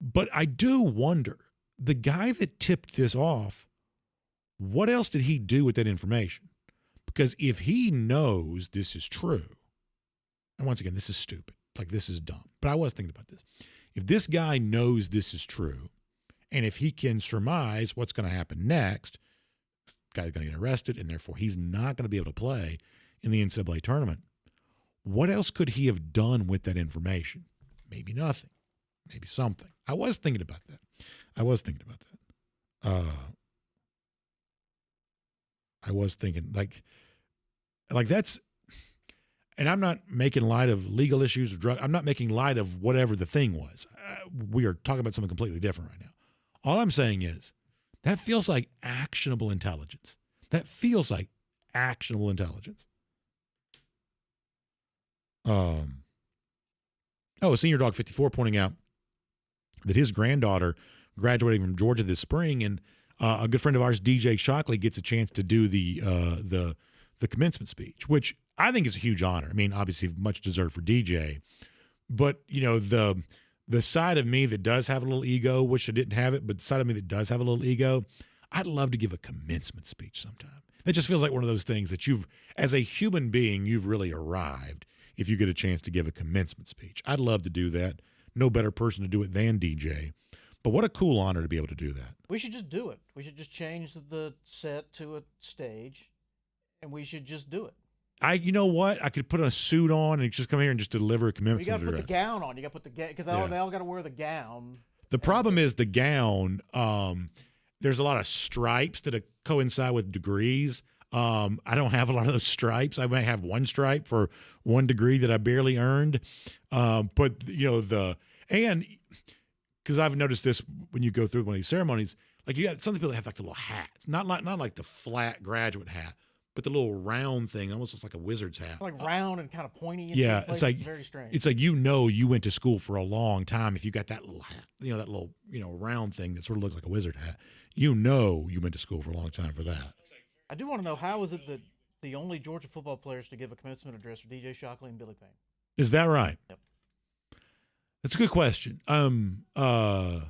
But I do wonder, the guy that tipped this off, what else did he do with that information? Because if he knows this is true, and once again, this is stupid, like this is dumb, but I was thinking about this. If this guy knows this is true, and if he can surmise what's going to happen next, the guy's going to get arrested, and therefore he's not going to be able to play in the NCAA tournament. What else could he have done with that information? Maybe nothing. Maybe something. I was thinking about that. I was thinking, like, Like that's, and I'm not making light of legal issues or drug. I'm not making light of whatever the thing was. We are talking about something completely different right now. All I'm saying is that feels like actionable intelligence. That feels like actionable intelligence. Senior Dawg 54 pointing out that his granddaughter graduating from Georgia this spring, and a good friend of ours, DJ Shockley, gets a chance to do the commencement speech, which I think is a huge honor. I mean, obviously, much deserved for DJ, but the side of me that does have a little ego, wish I didn't have it, but the side of me that does have a little ego, I'd love to give a commencement speech sometime. It just feels like one of those things that as a human being, you've really arrived if you get a chance to give a commencement speech. I'd love to do that. No better person to do it than DJ. But what a cool honor to be able to do that. We should just do it. We should just change the set to a stage, and we should just do it. You know what? I could put a suit on and just come here and just deliver a commencement address. You got to put put the gown on. You got to put the gown, because they all got to wear the gown. The problem is the gown. There's a lot of stripes that coincide with degrees. I don't have a lot of those stripes. I might have one stripe for one degree that I barely earned. But because I've noticed this when you go through one of these ceremonies, like you got some people that have like the little hats, not like the flat graduate hat, but the little round thing, almost looks like a wizard's hat. Like round and kind of pointy. Yeah, it's like very strange. It's like you went to school for a long time if you got that little hat, that little round thing that sort of looks like a wizard hat. You went to school for a long time for that. I do want to know, how is it that the only Georgia football players to give a commencement address are DJ Shockley and Billy Payne? Is that right? Yep. That's a good question. It's a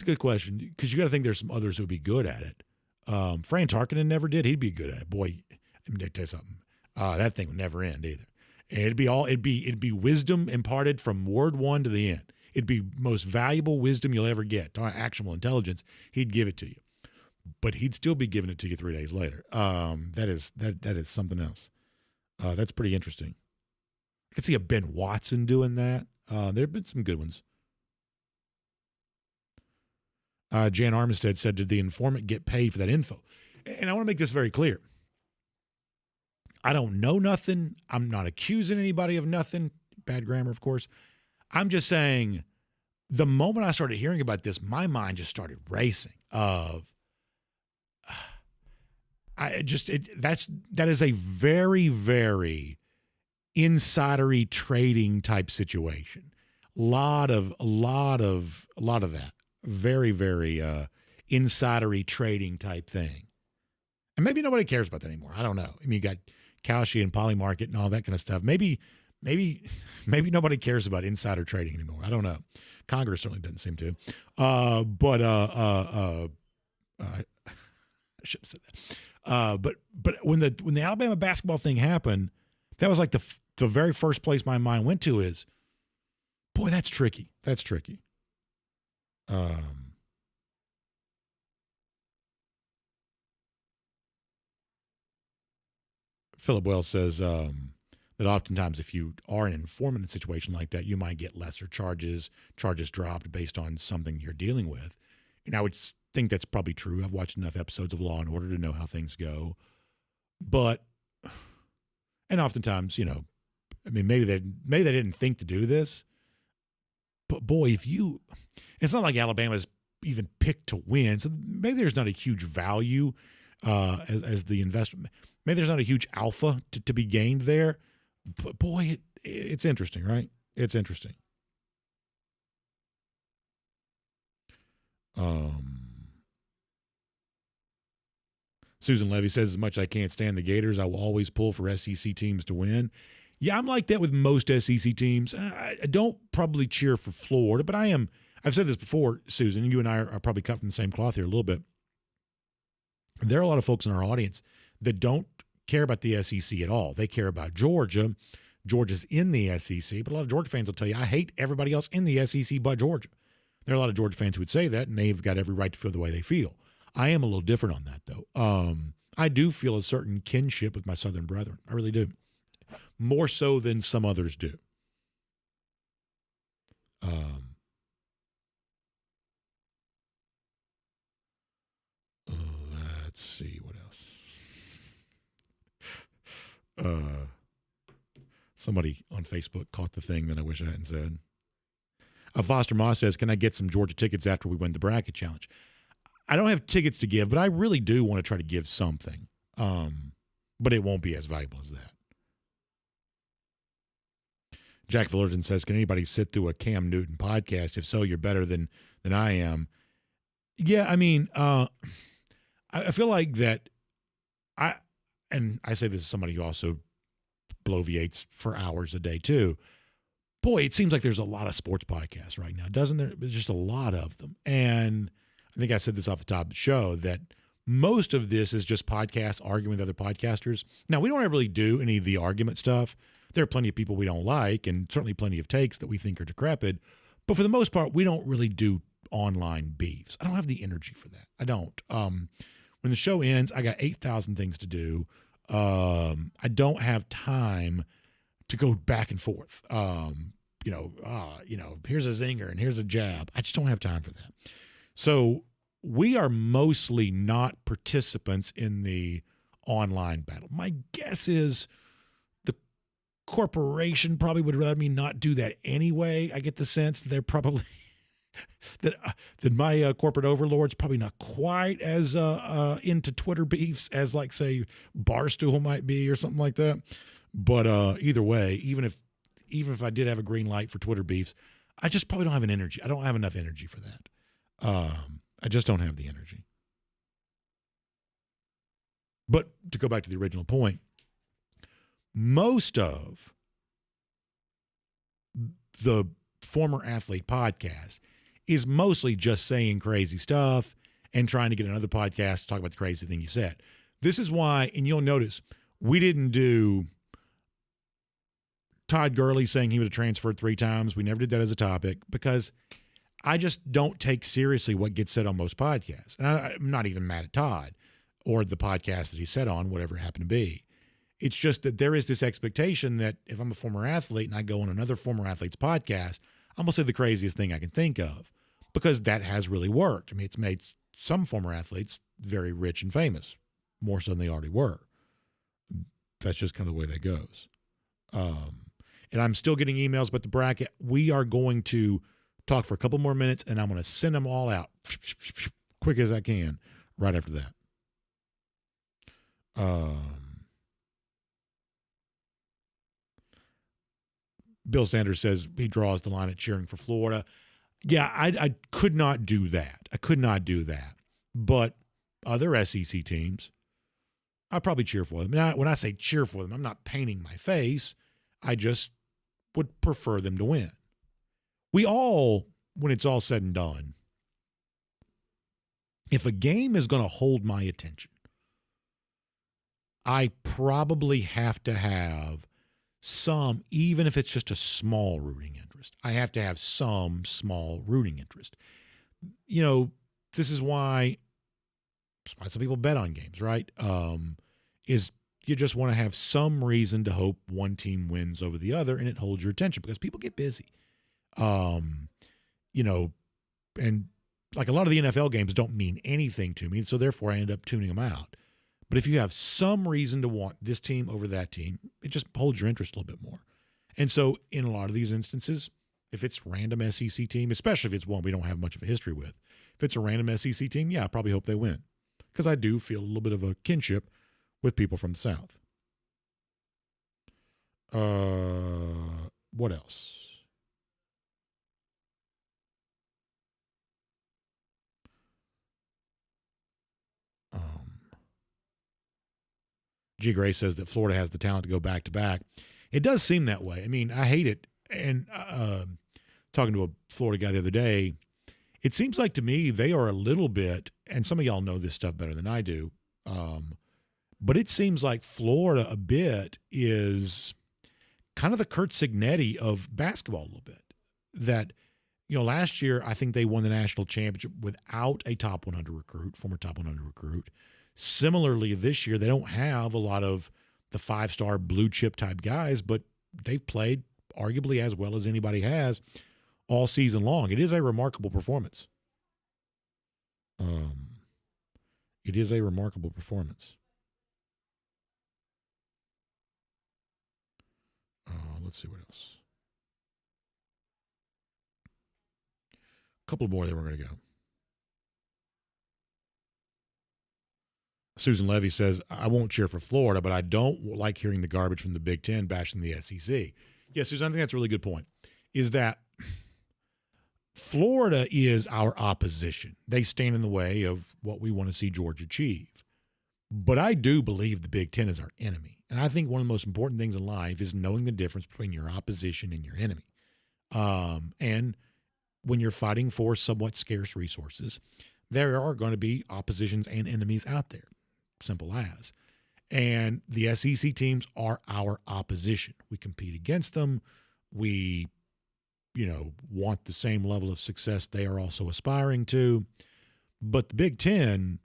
good question because you got to think there's some others who would be good at it. Fran Tarkenton never did. He'd be good at it. Boy, let me tell you something. That thing would never end either. And it'd be wisdom imparted from word one to the end. It'd be most valuable wisdom you'll ever get. Actionable intelligence. He'd give it to you, but he'd still be giving it to you 3 days later. That is something else. That's pretty interesting. I could see a Ben Watson doing that. There have been some good ones. Jan Armistead said, did the informant get paid for that info? And I want to make this very clear. I don't know nothing. I'm not accusing anybody of nothing. Bad grammar, of course. I'm just saying the moment I started hearing about this, my mind just started racing that is a very, very insidery trading type situation. A lot of that. Very, very insidery trading type thing. And maybe nobody cares about that anymore. I don't know. I mean, you got Kalshi and Polymarket and all that kind of stuff. Maybe nobody cares about insider trading anymore. I don't know. Congress certainly doesn't seem to. I should have said that. But when the Alabama basketball thing happened, that was like the very first place my mind went to is, boy, that's tricky. That's tricky. Philip Wells says that oftentimes if you are an informant in a situation like that, you might get lesser charges dropped based on something you're dealing with. And I would think that's probably true. I've watched enough episodes of Law and Order to know how things go. And oftentimes, maybe they didn't think to do this. But boy, it's not like Alabama's even picked to win. So maybe there's not a huge value as the investment. Maybe there's not a huge alpha to be gained there. But boy, it's interesting, right? It's interesting. Susan Levy says, as much as I can't stand the Gators, I will always pull for SEC teams to win. Yeah, I'm like that with most SEC teams. I don't probably cheer for Florida, but I am. I've said this before, Susan, and you and I are probably cut from the same cloth here a little bit. There are a lot of folks in our audience that don't care about the SEC at all. They care about Georgia. Georgia's in the SEC, but a lot of Georgia fans will tell you, I hate everybody else in the SEC but Georgia. There are a lot of Georgia fans who would say that, and they've got every right to feel the way they feel. I am a little different on that, though. I do feel a certain kinship with my Southern brethren. I really do. More so than some others do. Let's see what else. Somebody on Facebook caught the thing that I wish I hadn't said. Foster Moss says, can I get some Georgia tickets after we win the bracket challenge? I don't have tickets to give, but I really do want to try to give something. But it won't be as valuable as that. Jack Fullerton says, can anybody sit through a Cam Newton podcast? If so, you're better than I am. Yeah, I mean, I feel like that and I say this as somebody who also bloviates for hours a day too. Boy, it seems like there's a lot of sports podcasts right now, doesn't there? There's just a lot of them. And I think I said this off the top of the show that most of this is just podcasts arguing with other podcasters. Now, we don't ever really do any of the argument stuff. There are plenty of people we don't like and certainly plenty of takes that we think are decrepit. But for the most part, we don't really do online beefs. I don't have the energy for that. I don't. When the show ends, I got 8,000 things to do. I don't have time to go back and forth. Here's a zinger and here's a jab. I just don't have time for that. So we are mostly not participants in the online battle. My guess is the corporation probably would rather me not do that anyway. I get the sense that they're probably that my corporate overlord's probably not quite as into Twitter beefs as, like, say, Barstool might be or something like that. But either way, even if I did have a green light for Twitter beefs, I just probably don't have an energy. I don't have enough energy for that. I just don't have the energy. But to go back to the original point, most of the former athlete podcast is mostly just saying crazy stuff and trying to get another podcast to talk about the crazy thing you said. This is why, and you'll notice, we didn't do Todd Gurley saying he would have transferred 3 times. We never did that as a topic because I just don't take seriously what gets said on most podcasts. And I'm not even mad at Todd or the podcast that he said on, whatever it happened to be. It's just that there is this expectation that if I'm a former athlete and I go on another former athlete's podcast, I'm going to say the craziest thing I can think of because that has really worked. I mean, it's made some former athletes very rich and famous, more so than they already were. That's just kind of the way that goes. And I'm still getting emails about the bracket. We are going to talk for a couple more minutes, and I'm going to send them all out quick as I can right after that. Bill Sanders says he draws the line at cheering for Florida. Yeah, I could not do that. I could not do that. But other SEC teams, I probably cheer for them. Now, when I say cheer for them, I'm not painting my face. I just would prefer them to win. We all, when it's all said and done, if a game is going to hold my attention, I probably have to have some, even if it's just a small rooting interest. I have to have some small rooting interest. You know, this is why some people bet on games, right? Is you just want to have some reason to hope one team wins over the other, and it holds your attention because people get busy. And like a lot of the NFL games don't mean anything to me, so therefore I end up tuning them out. But if you have some reason to want this team over that team, it just holds your interest a little bit more. And so in a lot of these instances, if it's random SEC team, especially if it's one we don't have much of a history with, if it's a random SEC team, yeah, I probably hope they win because I do feel a little bit of a kinship with people from the South. What else? G. Gray says that Florida has the talent to go back-to-back. It does seem that way. I mean, I hate it. And talking to a Florida guy the other day, it seems like to me they are a little bit, and some of y'all know this stuff better than I do, but it seems like Florida a bit is kind of the Kurt Signetti of basketball a little bit. That, last year I think they won the national championship without a top 100 recruit, former top 100 recruit. Similarly, this year, they don't have a lot of the 5-star blue chip type guys, but they've played arguably as well as anybody has all season long. It is a remarkable performance. It is a remarkable performance. let's see what else. A couple more, then we're going to go. Susan Levy says, I won't cheer for Florida, but I don't like hearing the garbage from the Big Ten bashing the SEC. Yes, Susan, I think that's a really good point, is that Florida is our opposition. They stand in the way of what we want to see Georgia achieve. But I do believe the Big Ten is our enemy. And I think one of the most important things in life is knowing the difference between your opposition and your enemy. And when you're fighting for somewhat scarce resources, there are going to be oppositions and enemies out there. Simple as. And the SEC teams are our opposition. We compete against them. We, want the same level of success they are also aspiring to. But the Big Ten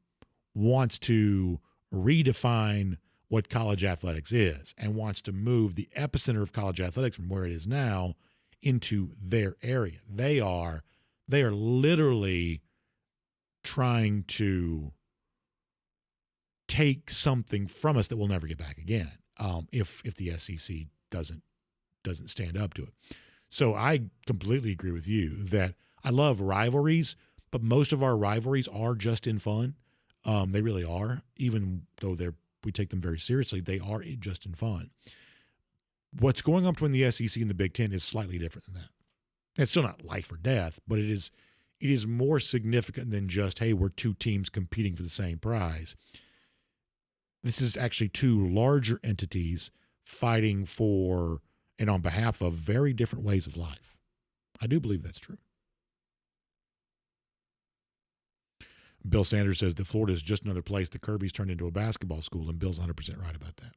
wants to redefine what college athletics is and wants to move the epicenter of college athletics from where it is now into their area. They are literally trying to take something from us that we'll never get back again if the SEC doesn't stand up to it. So I completely agree with you that I love rivalries, but most of our rivalries are just in fun. They really are, even though we take them very seriously. They are just in fun. What's going on between the SEC and the Big Ten is slightly different than that. It's still not life or death, but it is more significant than just, hey, we're two teams competing for the same prize. This is actually two larger entities fighting for and on behalf of very different ways of life. I do believe that's true. Bill Sanders says that Florida is just another place the Kirby's turned into a basketball school, and Bill's 100% right about that.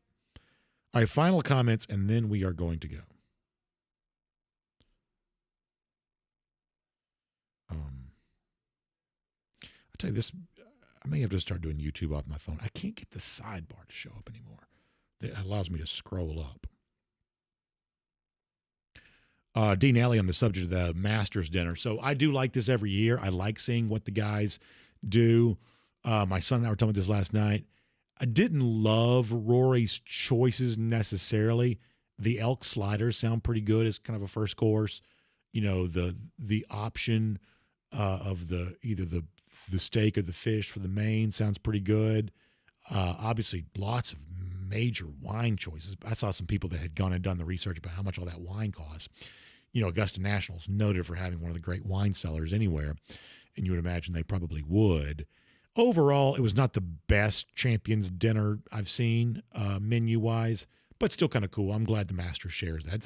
All right, final comments, and then we are going to go. I'll tell you this, I may have to start doing YouTube off my phone. I can't get the sidebar to show up anymore. That allows me to scroll up. Dean Alley on the subject of the Masters dinner. So I do like this every year. I like seeing what the guys do. My son and I were talking about this last night. I didn't love Rory's choices necessarily. The elk sliders sound pretty good as kind of a first course. The option of either the steak or the fish for the main sounds pretty good. Obviously, lots of major wine choices. I saw some people that had gone and done the research about how much all that wine costs. Augusta National's noted for having one of the great wine cellars anywhere, and you would imagine they probably would. Overall, it was not the best Champions dinner I've seen menu-wise, but still kind of cool. I'm glad the Masters shares that.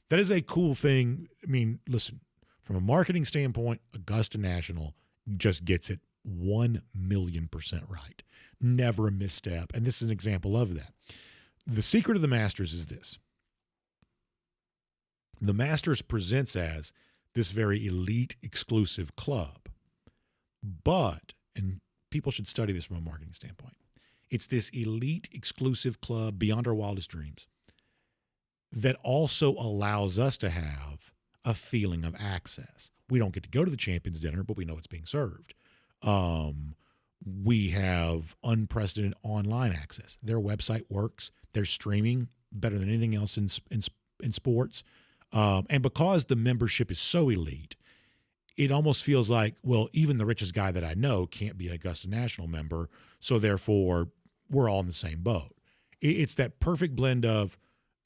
That is a cool thing. I mean, listen, from a marketing standpoint, Augusta National just gets it 1,000,000% right. Never a misstep. And this is an example of that. The secret of the Masters is this. The Masters presents as this very elite, exclusive club. But, and people should study this from a marketing standpoint, it's this elite, exclusive club beyond our wildest dreams that also allows us to have a feeling of access. We don't get to go to the Champions Dinner, but we know it's being served. We have unprecedented online access. Their website works. They're streaming better than anything else in sports. And because the membership is so elite, it almost feels like, well, even the richest guy that I know can't be an Augusta National member, so therefore we're all in the same boat. It's that perfect blend of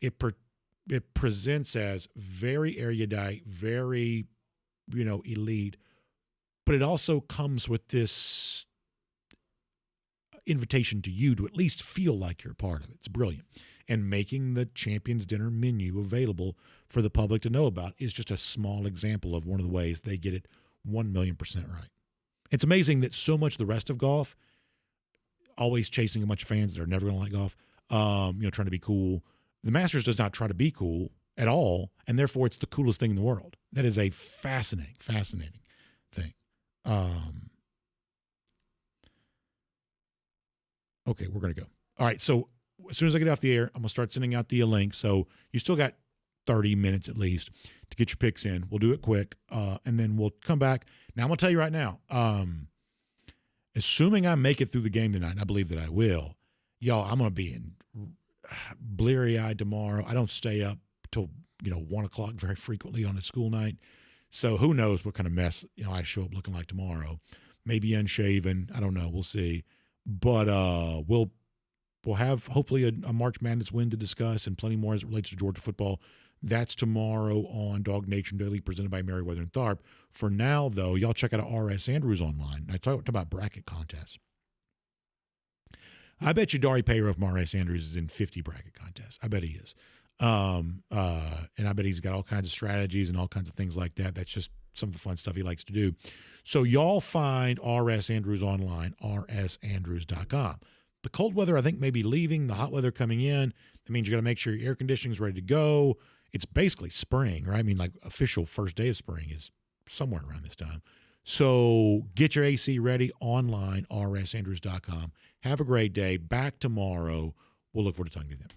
it presents as very erudite, very, elite, but it also comes with this invitation to you to at least feel like you're a part of it. It's brilliant. And making the Champions Dinner menu available for the public to know about is just a small example of one of the ways they get it 1,000,000% right. It's amazing that so much of the rest of golf, always chasing a bunch of fans that are never going to like golf, trying to be cool. The Masters does not try to be cool at all, and therefore it's the coolest thing in the world. That is a fascinating thing. Okay, we're going to go. All right, so as soon as I get off the air, I'm going to start sending out the link. So you still got 30 minutes at least to get your picks in. We'll do it quick, and then we'll come back. Now, I'm going to tell you right now, assuming I make it through the game tonight, and I believe that I will, y'all, I'm going to be in bleary-eyed tomorrow. I don't stay up till 1 o'clock very frequently on a school night. So who knows what kind of mess I show up looking like tomorrow. Maybe unshaven. I don't know. We'll see. But we'll have hopefully a March Madness win to discuss and plenty more as it relates to Georgia football. That's tomorrow on DawgNation Daily, presented by Merriweather and Tharp. For now, though, y'all check out R.S. Andrews online. I talked about bracket contests. I bet you Dari Payro from R.S. Andrews is in 50 bracket contests. I bet he is. And I bet he's got all kinds of strategies and all kinds of things like that. That's just some of the fun stuff he likes to do. So y'all find R.S. Andrews online, rsandrews.com. The cold weather, I think, may be leaving. The hot weather coming in. That means you got to make sure your air conditioning is ready to go. It's basically spring, right? I mean, like official first day of spring is somewhere around this time. So get your AC ready online, rsandrews.com. Have a great day. Back tomorrow. We'll look forward to talking to them.